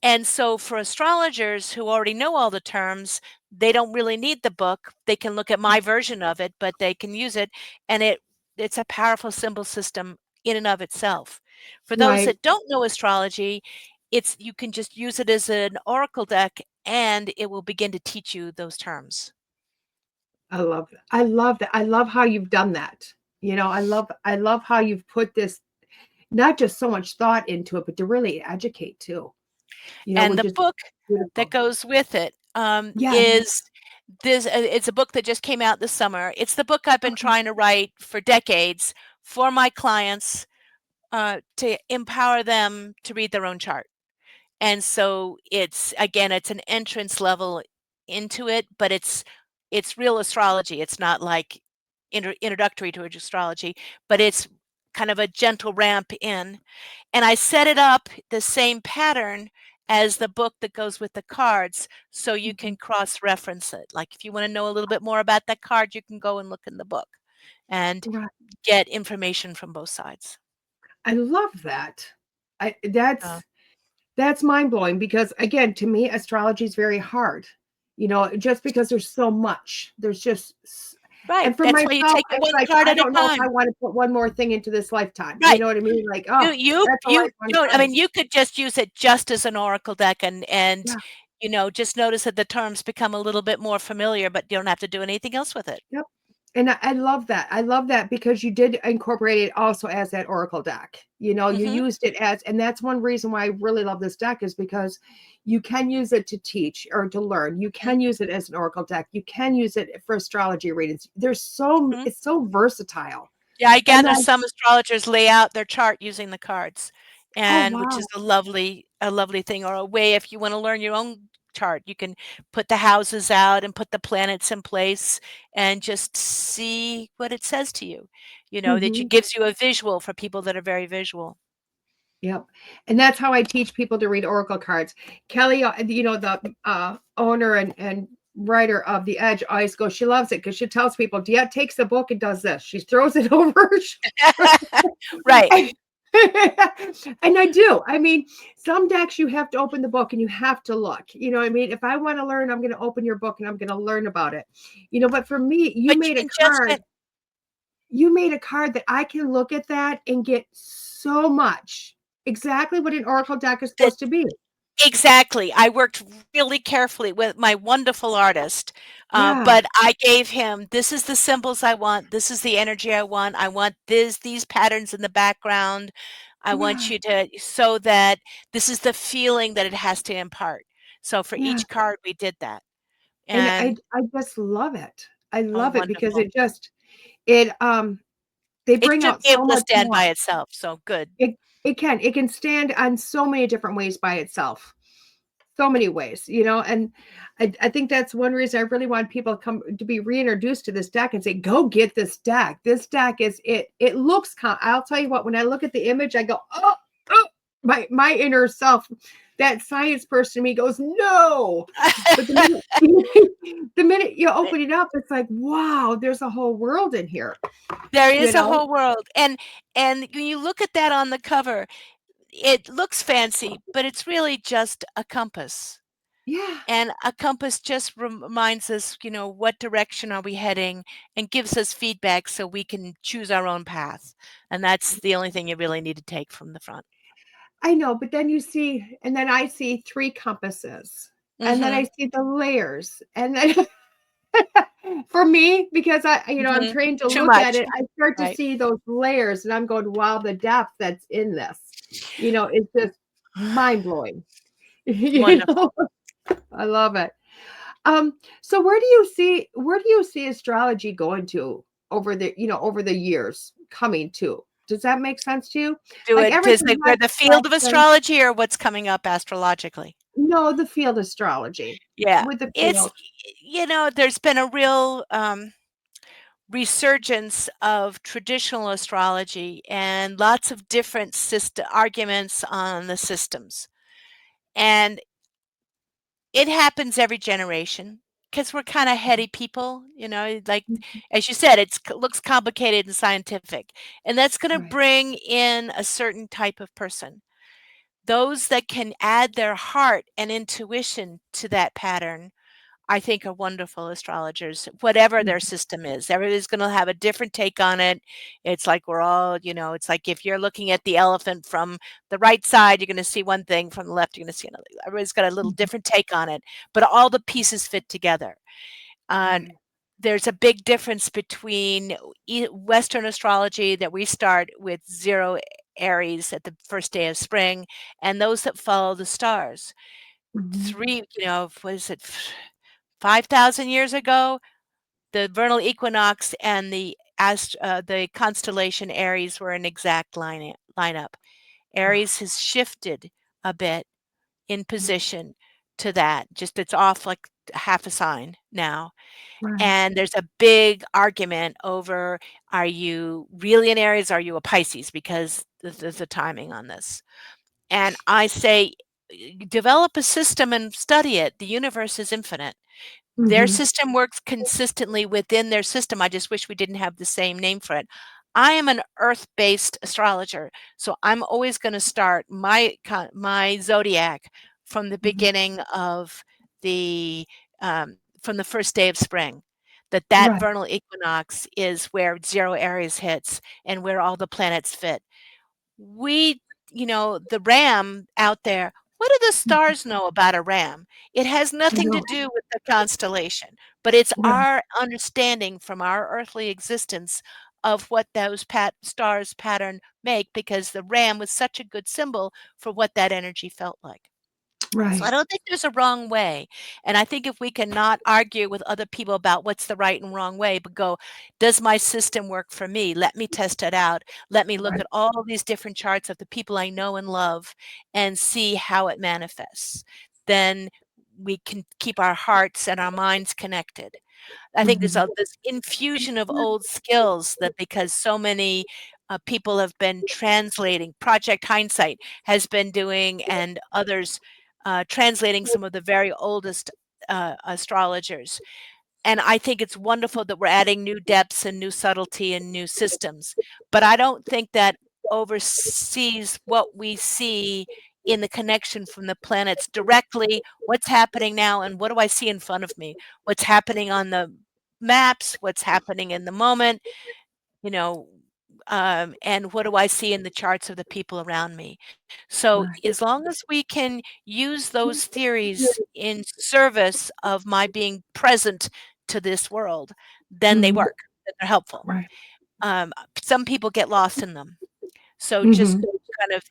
Speaker 3: And so for astrologers who already know all the terms, they don't really need the book. They can look at my version of it, but they can use it, and it's a powerful symbol system in and of itself. For those
Speaker 2: Right.
Speaker 3: that don't know astrology, you can just use it as an oracle deck, and it will begin to teach you those terms.
Speaker 2: I love that. I love that. I love how you've done that. I love how you've put this, not just so much thought into it, but to really educate too.
Speaker 3: And
Speaker 2: Which
Speaker 3: the
Speaker 2: is
Speaker 3: book that
Speaker 2: beautiful.
Speaker 3: goes with it
Speaker 2: Yeah.
Speaker 3: is this. It's a book that just came out this summer. It's the book I've been
Speaker 2: Okay.
Speaker 3: trying to write for decades for my clients, to empower them to read their own chart. And so it's an entrance level into it, but it's real astrology. It's not like introductory to astrology, but it's kind of a gentle ramp in. And I set it up the same pattern as the book that goes with the cards, so you can cross-reference it. Like if you want to know a little bit more about that card, you can go and look in the book and
Speaker 2: Right.
Speaker 3: get information from both sides.
Speaker 2: I love that. I
Speaker 3: Uh,
Speaker 2: that's mind blowing, because again, to me, astrology is very hard. Just because there's so much. There's just
Speaker 3: right.
Speaker 2: and for
Speaker 3: That's why you
Speaker 2: myself,
Speaker 3: take it
Speaker 2: it's
Speaker 3: one
Speaker 2: like
Speaker 3: card
Speaker 2: I
Speaker 3: at a
Speaker 2: don't know if I
Speaker 3: time.
Speaker 2: want to put one more thing into this lifetime. You
Speaker 3: Right.
Speaker 2: know what I mean? Like, oh, that's a
Speaker 3: You
Speaker 2: lifetime
Speaker 3: don't. I
Speaker 2: time.
Speaker 3: mean, you could just use it just as an oracle deck,
Speaker 2: Yeah.
Speaker 3: just notice that the terms become a little bit more familiar, but you don't have to do anything else with it.
Speaker 2: Yep. And I love that. I love that because you did incorporate it also as that oracle deck. You
Speaker 3: Mhm.
Speaker 2: used it as, and that's one reason why I really love this deck, is because you can use it to teach or to learn. You
Speaker 3: Mhm.
Speaker 2: can use it as an oracle deck. You can use it for astrology readings.
Speaker 3: Mhm.
Speaker 2: It's so versatile.
Speaker 3: Yeah, I
Speaker 2: And
Speaker 3: gather some astrologers lay out their chart using the cards,
Speaker 2: oh
Speaker 3: and which
Speaker 2: wow.
Speaker 3: is a lovely thing, or a way if you want to learn your own chart, you can put the houses out and put the planets in place and just see what it says to you. That
Speaker 2: Mhm.
Speaker 3: gives you a visual for people that are very visual.
Speaker 2: Yep. And that's how I teach people to read oracle cards. Kelly, the owner and writer of The Edge, always goes, she loves it because she tells people, DeEtte takes the book and does this. She throws it over her
Speaker 3: Right.
Speaker 2: and, and I do. I mean, some decks you have to open the book and you have to look. You know what I mean? If I want to learn, I'm going to open your book and I'm going to learn about it. But for me,
Speaker 3: But you can just get
Speaker 2: you made a card that I can look at that and get so much. Exactly what an oracle deck is
Speaker 3: the
Speaker 2: supposed to be.
Speaker 3: exactly. I worked really carefully with my wonderful artist,
Speaker 2: Yeah.
Speaker 3: but I gave him, "This is the symbols I want. This is the energy I want. I want these patterns in the background. I want
Speaker 2: Right.
Speaker 3: you to so that this is the feeling that it has to impart." So for
Speaker 2: Yeah.
Speaker 3: each card, we did that,
Speaker 2: And I
Speaker 3: and
Speaker 2: I just love it. I
Speaker 3: oh,
Speaker 2: love it because
Speaker 3: wonderful.
Speaker 2: it they
Speaker 3: It
Speaker 2: bring
Speaker 3: should
Speaker 2: out
Speaker 3: be
Speaker 2: so
Speaker 3: able to
Speaker 2: much
Speaker 3: stand
Speaker 2: more.
Speaker 3: by itself, so good.
Speaker 2: It can stand on so many different ways by itself. So many ways, and I think that's one reason I really want people to come to be reintroduced to this deck and say, go get this deck. This deck it looks I'll tell you what, when I look at the image, I go, oh, my inner self, that science person in me goes, no. But the minute, the minute you open it up, it's like, wow, there's a whole world in here,
Speaker 3: There
Speaker 2: you
Speaker 3: is a
Speaker 2: know?
Speaker 3: whole world, and when you look at that on the cover, it looks fancy, but it's really just a compass.
Speaker 2: Yeah.
Speaker 3: And a compass just reminds us, what direction are we heading, and gives us feedback so we can choose our own path. And that's the only thing you really need to take from the front.
Speaker 2: I know, but then and then I see three compasses, and then I
Speaker 3: Mhm.
Speaker 2: see the layers, and then for me, because I'm
Speaker 3: Mhm.
Speaker 2: trained to
Speaker 3: Too
Speaker 2: look at
Speaker 3: much.
Speaker 2: it, I start to
Speaker 3: Right.
Speaker 2: see those layers, and I'm going, wow, the depth that's in this, it's just mind blowing. you
Speaker 3: Wonderful.
Speaker 2: know, I love it. So where do you see astrology going to over the years coming to? Does that make sense to you?
Speaker 3: Do
Speaker 2: Like
Speaker 3: it does
Speaker 2: everything
Speaker 3: like
Speaker 2: has
Speaker 3: where the
Speaker 2: a
Speaker 3: field of
Speaker 2: question.
Speaker 3: astrology or what's coming up astrologically?
Speaker 2: No, the field astrology
Speaker 3: Yeah.
Speaker 2: with the
Speaker 3: It's
Speaker 2: field.
Speaker 3: there's been a real resurgence of traditional astrology and lots of different arguments on the systems. And it happens every generation because we're kind of heady people, like as you said, looks complicated and scientific. And that's going to
Speaker 2: Right.
Speaker 3: bring in a certain type of person. Those that can add their heart and intuition to that pattern I think are wonderful astrologers, whatever their system is. Everybody's going to have a different take on it. It's like we're all, it's like if you're looking at the elephant from the right side, you're going to see one thing. From the left, you're going to see another. Everybody's got a little different take on it, but all the pieces fit together.
Speaker 2: Right.
Speaker 3: There's a big difference between Western astrology that we start with 0 Aries at the first day of spring, and those that follow the stars.
Speaker 2: Mhm.
Speaker 3: What is it? 5,000 years ago, the vernal equinox and the constellation Aries were an exact lineup. Aries has shifted a bit in position to that. Just it's off like half a sign now.
Speaker 2: Right.
Speaker 3: And there's a big argument over, are you really an Aries? Are you a Pisces? Because there's a timing on this. And I say, develop a system and study it. The universe is infinite. Their
Speaker 2: Mhm.
Speaker 3: system works consistently within their system. I just wish we didn't have the same name for it. I am an earth-based astrologer, so I'm always going to start my zodiac from the
Speaker 2: Mhm.
Speaker 3: beginning of the from the first day of spring. That
Speaker 2: Right.
Speaker 3: vernal equinox is where 0 Aries hits and where all the planets fit. We, the ram out there, what do the
Speaker 2: Mhm.
Speaker 3: stars know about a ram? It has
Speaker 2: I
Speaker 3: nothing to
Speaker 2: know.
Speaker 3: do with the constellation, but it's
Speaker 2: Right.
Speaker 3: our understanding from our earthly existence of what those stars pattern make, because the ram was such a good symbol for what that energy felt like. So I
Speaker 2: Right.
Speaker 3: don't think there's a wrong way. And I think if we cannot argue with other people about what's the right and wrong way, but go, does my system work for me? Let me test it out. Let me look
Speaker 2: Right.
Speaker 3: at all these different charts of the people I know and love and see how it manifests. Then we can keep our hearts and our minds connected. I think there's
Speaker 2: Mhm.
Speaker 3: this infusion of old skills that, because so many people have been translating, Project Hindsight has been doing, and others translating some of the very oldest astrologers. And I think it's wonderful that we're adding new depths and new subtlety and new systems. But I don't think that oversees what we see in the connection from the planets directly. What's happening now, and what do I see in front of me? What's happening on the maps? What's happening in the moment? You know, and what do I see in the charts of the people around me? So
Speaker 2: Right.
Speaker 3: as long as we can use those theories in service of my being present to this world, then they
Speaker 2: Mhm.
Speaker 3: work. Then they're helpful.
Speaker 2: Right.
Speaker 3: Some people get lost in them. So just
Speaker 2: Mhm.
Speaker 3: kind of,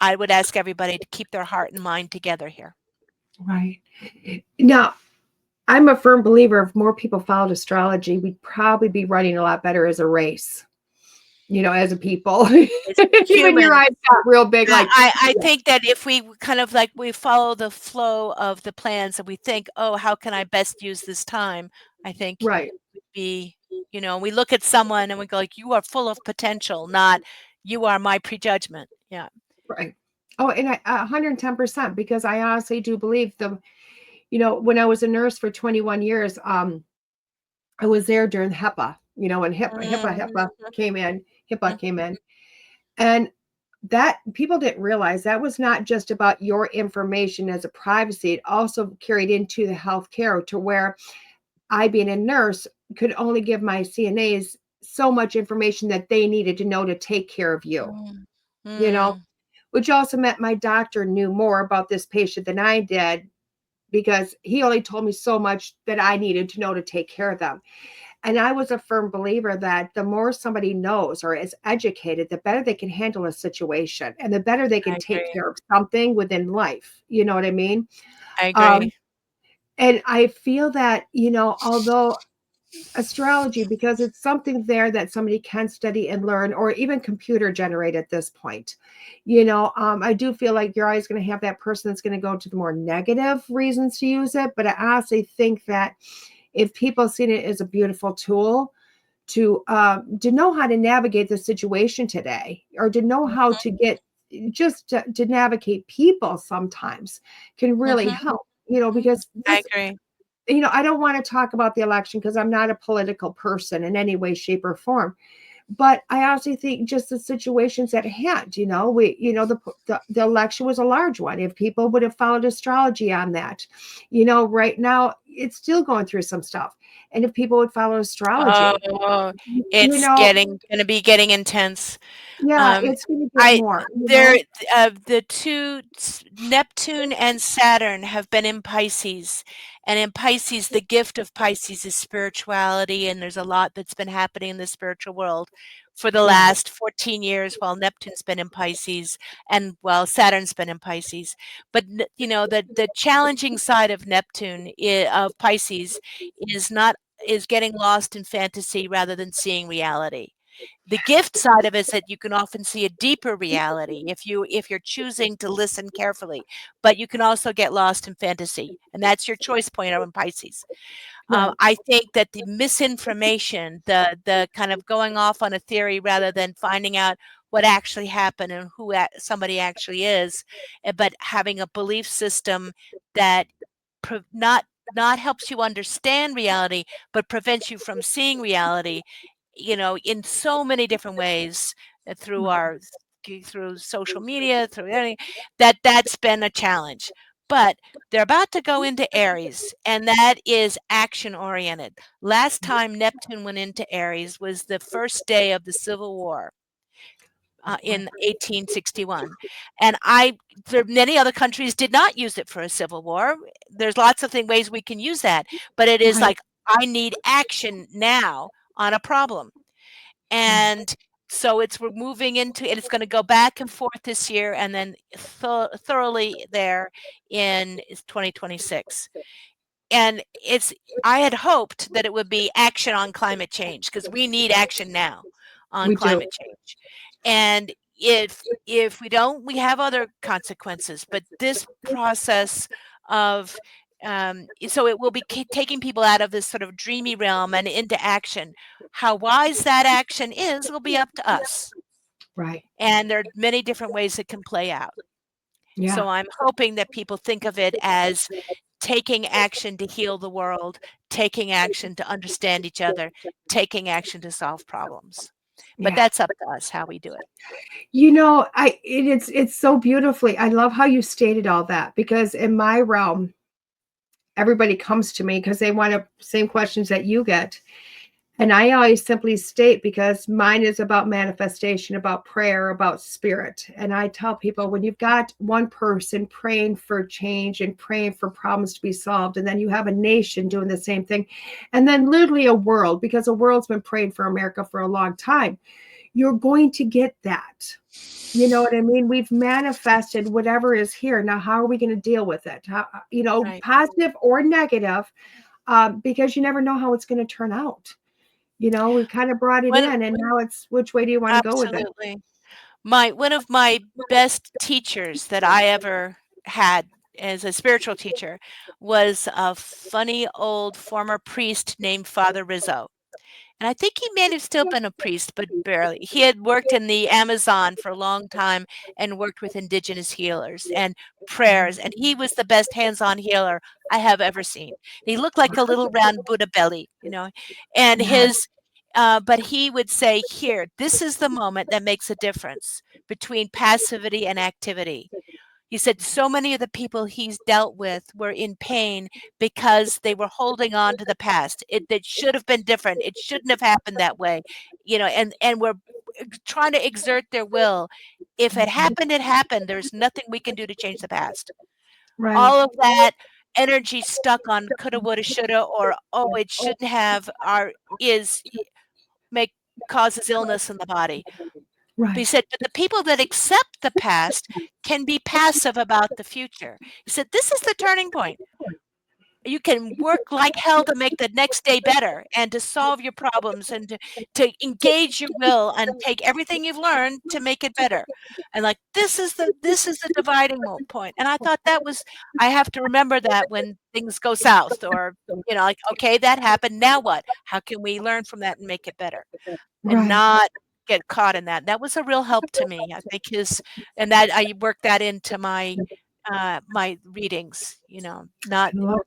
Speaker 3: I would ask everybody to keep their heart and mind together here.
Speaker 2: Right. Now, I'm a firm believer if more people followed astrology, we'd probably be running a lot better as a race, as a people.
Speaker 3: As
Speaker 2: Even your
Speaker 3: humans,
Speaker 2: eyes got real big, like,
Speaker 3: I think that if we kind of like we follow the flow of the plans and we think, oh, how can I best use this time? I think
Speaker 2: right,
Speaker 3: we'd be, we look at someone and we go like, you are full of potential, not you are my prejudgment. Yeah.
Speaker 2: right. Oh, and 110%, because I honestly do believe when I was a nurse for 21 years, I was there during HEPA, when HIPAA
Speaker 3: Mhm.
Speaker 2: came in, HIPAA
Speaker 3: Mhm.
Speaker 2: came in. And that people didn't realize that was not just about your information as a privacy. It also carried into the healthcare, to where I, being a nurse, could only give my CNAs so much information that they needed to know to take care of you,
Speaker 3: Mm.
Speaker 2: you know,
Speaker 3: Mm.
Speaker 2: which also meant my doctor knew more about this patient than I did, because he only told me so much that I needed to know to take care of them. And I was a firm believer that the more somebody knows or is educated, the better they can handle a situation and the better they
Speaker 3: I
Speaker 2: can take
Speaker 3: agree.
Speaker 2: care of something within life. You know what I mean?
Speaker 3: I
Speaker 2: Um,
Speaker 3: agree.
Speaker 2: and I feel that, although astrology, because it's something there that somebody can study and learn, or even computer generate at this point, I do feel like you're always going to have that person that's going to go to the more negative reasons to use it. But I honestly think that if people see it as a beautiful tool to know how to navigate the situation today, or to know how to get just to navigate people, sometimes can really
Speaker 3: Hmm.
Speaker 2: help, because
Speaker 3: I
Speaker 2: this,
Speaker 3: agree.
Speaker 2: I don't want to talk about the election because I'm not a political person in any way, shape, or form. But I also think just the situations at hand, the election was a large one. If people would have followed astrology on that, right now it's still going through some stuff. And if people would follow astrology,
Speaker 3: Oh,
Speaker 2: you
Speaker 3: it's
Speaker 2: know,
Speaker 3: gonna be getting intense.
Speaker 2: yeah,
Speaker 3: Um,
Speaker 2: it's going to get
Speaker 3: I
Speaker 2: more,
Speaker 3: there the two Neptune and Saturn have been in Pisces, and in Pisces, the gift of Pisces is spirituality, and there's a lot that's been happening in the spiritual world for the
Speaker 2: Yeah,
Speaker 3: last 14 years, while Neptune's been in Pisces, and while Saturn's been in Pisces. But the challenging side of of Pisces is getting lost in fantasy rather than seeing reality. The gift side of it is that you can often see a deeper reality if you're choosing to listen carefully, but you can also get lost in fantasy, and that's your choice point on Pisces.
Speaker 2: right,
Speaker 3: I think that the misinformation, the kind of going off on a theory rather than finding out what actually happened and who somebody actually is, but having a belief system that not helps you understand reality, but prevents you from seeing reality, in so many different ways, through
Speaker 2: right.
Speaker 3: through social media, through any that's been a challenge. But they're about to go into Aries, and that is action oriented. Last time Neptune went into Aries was the first day of the Civil War,
Speaker 2: Oh boy.
Speaker 3: in 1861. And many other countries did not use it for a civil war. There's lots of ways we can use that, but it is
Speaker 2: Right.
Speaker 3: like, I need action now on a problem.
Speaker 2: Yeah.
Speaker 3: And so we're moving into, and it's going to go back and forth this year, and then thoroughly there in 2026. And I had hoped that it would be action on climate change, because we need action now on
Speaker 2: We do.
Speaker 3: climate change. And if we don't, we have other consequences. But this process of so it will be taking people out of this sort of dreamy realm and into action. How wise that action is will be up to us.
Speaker 2: Right.
Speaker 3: And there are many different ways it can play out.
Speaker 2: Yeah.
Speaker 3: So I'm hoping that people think of it as taking action to heal the world, taking action to understand each other, taking action to solve problems. But
Speaker 2: Yeah.
Speaker 3: that's up to us how we do it.
Speaker 2: It's so beautifully. I love how you stated all that, because in my realm, everybody comes to me because they want the same questions that you get. And I always simply state, because mine is about manifestation, about prayer, about spirit. And I tell people, when you've got one person praying for change and praying for problems to be solved, and then you have a nation doing the same thing, and then literally a world, because the world's been praying for America for a long time, you're going to get that. You know what I mean? We've manifested whatever is here. Now, how are we going to deal with it?
Speaker 3: Right.
Speaker 2: Positive or negative, because you never know how it's going to turn out. We've kind of brought it
Speaker 3: When
Speaker 2: in, and now it's, which way do you want to go with it?
Speaker 3: Absolutely. One of my best teachers that I ever had as a spiritual teacher was a funny old former priest named Father Rizzo. And I think he may have still been a priest, but barely. He had worked in the Amazon for a long time and worked with indigenous healers and prayers. And he was the best hands-on healer I have ever seen. He looked like a little round Buddha belly. And
Speaker 2: Yeah,
Speaker 3: but he would say, here, this is the moment that makes a difference between passivity and activity. He said so many of the people he's dealt with were in pain because they were holding on to the past. It should have been different. It shouldn't have happened that way, and we're trying to exert their will. If it happened, it happened. There's nothing we can do to change the past.
Speaker 2: right,
Speaker 3: All of that energy stuck on coulda, woulda, shoulda, or oh, it shouldn't have, is make causes illness in the body. He
Speaker 2: right,
Speaker 3: said, but the people that accept the past can be passive about the future. He said, this is the turning point. You can work like hell to make the next day better and to solve your problems and to engage your will and take everything you've learned to make it better. And like, this is the dividing point. And I thought that was, I have to remember that when things go south, or, like, okay, that happened. Now what? How can we learn from that and make it better? And
Speaker 2: right.
Speaker 3: not get caught in that. That was a real help to me. I think and that I work that into my readings, not
Speaker 2: I love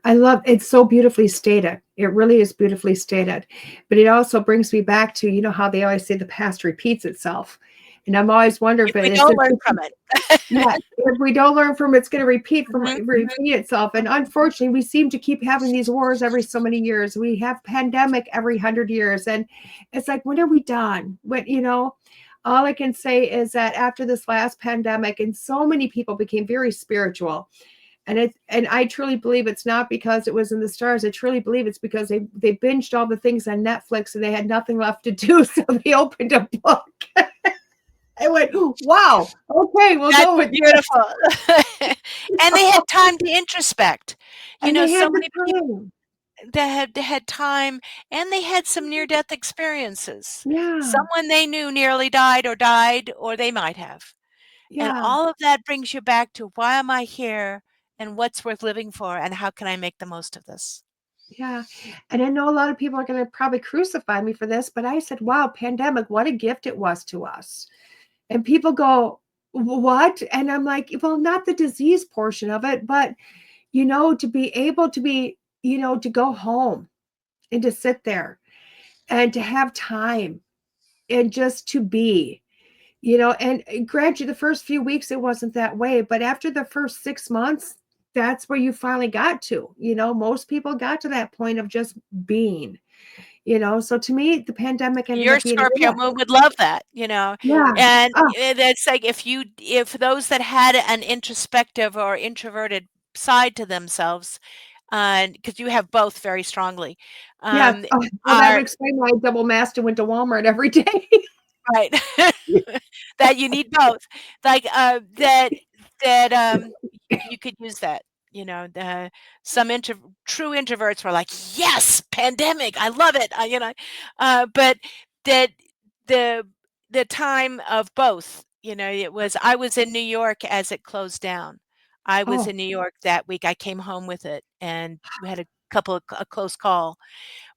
Speaker 2: I love it's so beautifully stated. It really is beautifully stated. But it also brings me back to, you know, how they always say the past repeats itself. And I'm always wondering
Speaker 3: If
Speaker 2: if it
Speaker 3: we
Speaker 2: is
Speaker 3: don't learn from it.
Speaker 2: yeah, if we don't learn from it, it's going to
Speaker 3: Mhm.
Speaker 2: repeat itself. And unfortunately, we seem to keep having these wars every so many years. We have pandemic every 100 years, and it's like, when are we done? When, you know, all I can say is that after this last pandemic, and so many people became very spiritual, and I truly believe it's not because it was in the stars. I truly believe it's because they binged all the things on Netflix and they had nothing left to do, so they opened a book. I went, wow, okay, we'll
Speaker 3: That's
Speaker 2: go with this.
Speaker 3: beautiful. And they had time to introspect. You
Speaker 2: And
Speaker 3: know,
Speaker 2: they
Speaker 3: so
Speaker 2: had the
Speaker 3: many people
Speaker 2: time.
Speaker 3: that had time, and they had some near-death experiences.
Speaker 2: Yeah,
Speaker 3: Someone they knew nearly died, or they might have. And
Speaker 2: yeah,
Speaker 3: all of that brings you back to, why am I here, and what's worth living for, and how can I make the most of this?
Speaker 2: yeah. And I know a lot of people are going to probably crucify me for this, but I said, wow, pandemic, what a gift it was to us. And people go, what? And I'm like, well, not the disease portion of it, but, you know, to be able to be, you know, to go home and to sit there and to have time and just to be. You know, and granted, the first few weeks it wasn't that way, but after the first 6 months, that's where you finally got to. You know, most people got to that point of just being, you know. So to me, the pandemic ended
Speaker 3: Your
Speaker 2: up being a
Speaker 3: Scorpio
Speaker 2: gift.
Speaker 3: moon would love that, you know,
Speaker 2: Yeah.
Speaker 3: and
Speaker 2: Oh,
Speaker 3: it's like, if those that had an introspective or introverted side to themselves, because you have both very strongly,
Speaker 2: yes.
Speaker 3: um,
Speaker 2: Oh, well, that would
Speaker 3: are
Speaker 2: explain why I double masked and went to Walmart every day.
Speaker 3: right. That you need both. Like, you could use that, you know, some true introverts were like, "Yes, pandemic, I love it," you know, but that the the time of both, you know, I was in New York as it closed down. I was
Speaker 2: Oh,
Speaker 3: in New York that week, I came home with it, and we had a close call,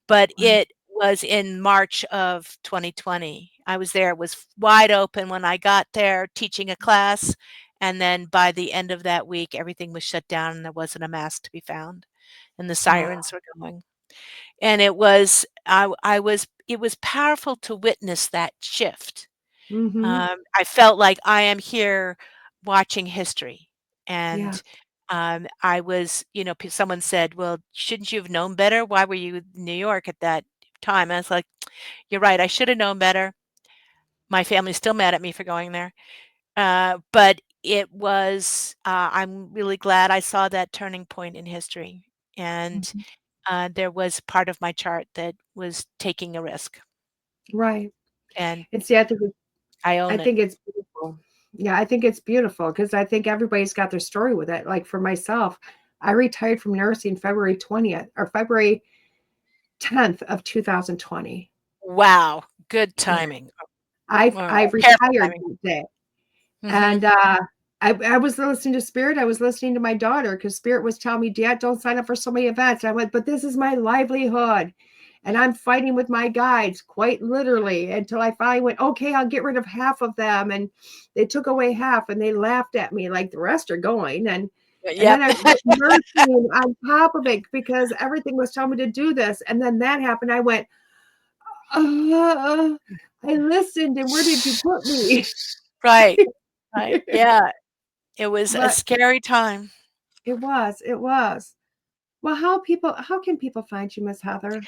Speaker 3: but
Speaker 2: wow.
Speaker 3: it was in March of 2020. I was there, it was wide open when I got there teaching a class, and then by the end of that week, everything was shut down and there wasn't a mask to be found, and the
Speaker 2: Oh,
Speaker 3: sirens were going. And it was powerful to witness that shift.
Speaker 2: mm-hmm.
Speaker 3: I felt like I am here watching history,
Speaker 2: Yeah,
Speaker 3: and, I was, you know, someone said, "Well, shouldn't you have known better? Why were you in New York at that time?" And I was like, "You're right, I should have known better." My family's still mad at me for going there, but I'm really glad I saw that turning point in history, and,
Speaker 2: mhm.
Speaker 3: there was part of my chart that was taking a risk,
Speaker 2: Right.
Speaker 3: and
Speaker 2: And see,
Speaker 3: I
Speaker 2: I
Speaker 3: own it.
Speaker 2: think it's beautiful. Yeah, I think it's beautiful because I think everybody's got their story with it. Like for myself, I retired from nursing February 20th or February 10th of 2020.
Speaker 3: Wow, good
Speaker 2: Yeah.
Speaker 3: timing.
Speaker 2: I've
Speaker 3: Careful
Speaker 2: retired
Speaker 3: timing.
Speaker 2: that day.
Speaker 3: Mhm.
Speaker 2: And I was listening to Spirit. I was listening to my daughter because Spirit was telling me, Dad, don't sign up for so many events. And I went, but this is my livelihood. And I'm fighting with my guides quite literally until I finally went, okay, I'll get rid of half of them. And they took away half and they laughed at me like the rest are going. And
Speaker 3: Yep.
Speaker 2: then I put nursing on top of it because everything was telling me to do this. And then that happened. I went, I listened. And where did you put me?
Speaker 3: Right, right, yeah, it was a
Speaker 2: But
Speaker 3: scary time.
Speaker 2: it was. Well, how can people find you, Miss Heather?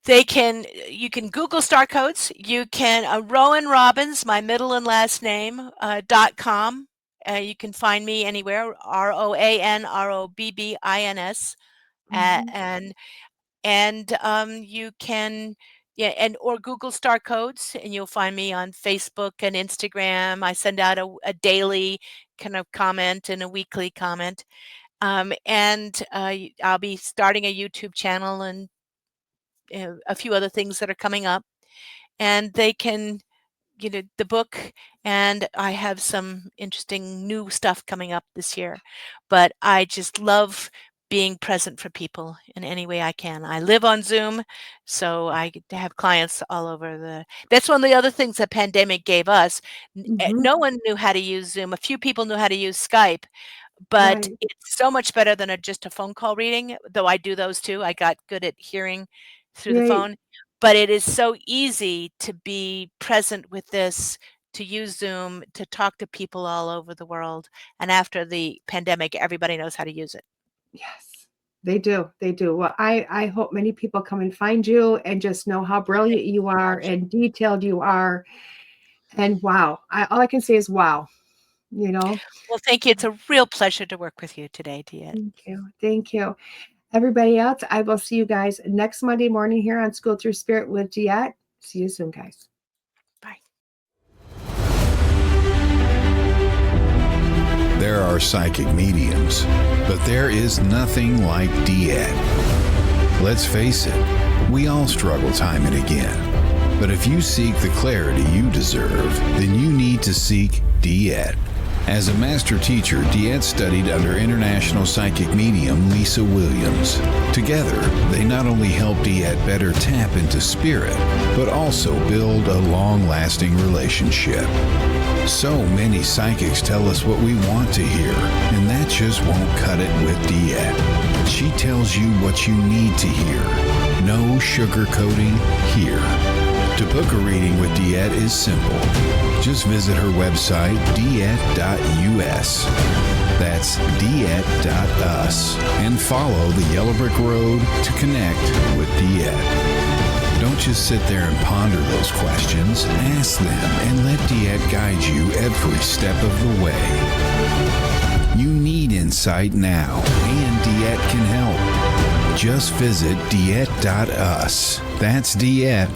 Speaker 3: You can Google Starcodes, you can, Rowan Robbins, my middle and last name, .com, you can find me anywhere, RoanRobbins,
Speaker 2: Mhm,
Speaker 3: and you can, yeah, and or Google Starcodes, and you'll find me on Facebook and Instagram. I send out a daily kind of comment and a weekly comment. I'll be starting a YouTube channel and a few other things that are coming up. And they can, you know, the book, and I have some interesting new stuff coming up this year. But I just love being present for people in any way I can. I live on Zoom, so I get to have clients all over the. That's one of the other things the pandemic gave us.
Speaker 2: mhm.
Speaker 3: No one knew how to use Zoom. A few people knew how to use Skype, but
Speaker 2: Right.
Speaker 3: it's so much better than just a phone call reading, though I do those too. I got good at hearing through the
Speaker 2: Right.
Speaker 3: phone, but it is so easy to be present with this, to use Zoom, to talk to people all over the world. And after the pandemic, everybody knows how to use it.
Speaker 2: Yes, they do. They do. Well, I hope many people come and find you and just know how
Speaker 3: Thank
Speaker 2: brilliant
Speaker 3: you
Speaker 2: you
Speaker 3: so
Speaker 2: are
Speaker 3: much.
Speaker 2: and detailed you are. And wow, all I can say is wow, you know.
Speaker 3: Well, thank you. It's a real pleasure to work with you today, DeEtte.
Speaker 2: Thank you. Thank you. Everybody else, I will see you guys next Monday morning here on School Through Spirit with DeEtte. See you soon, guys.
Speaker 3: Bye.
Speaker 1: There are psychic mediums, but there is nothing like DeEtte. Let's face it, we all struggle time and again. But if you seek the clarity you deserve, then you need to seek DeEtte. As a master teacher, DeEtte studied under international psychic medium Lisa Williams. Together, they not only help DeEtte better tap into spirit, but also build a long-lasting relationship. So many psychics tell us what we want to hear, and that just won't cut it with DeEtte. She tells you what you need to hear. No sugarcoating here. To book a reading with DeEtte is simple. Just visit her website, DeEtte.us. That's DeEtte.us. And follow the Yellow Brick Road to connect with DeEtte. Don't just sit there and ponder those questions. Ask them and let DeEtte guide you every step of the way. You need insight now, and DeEtte can help. Just visit DeEtte.us. That's DeEtte.us.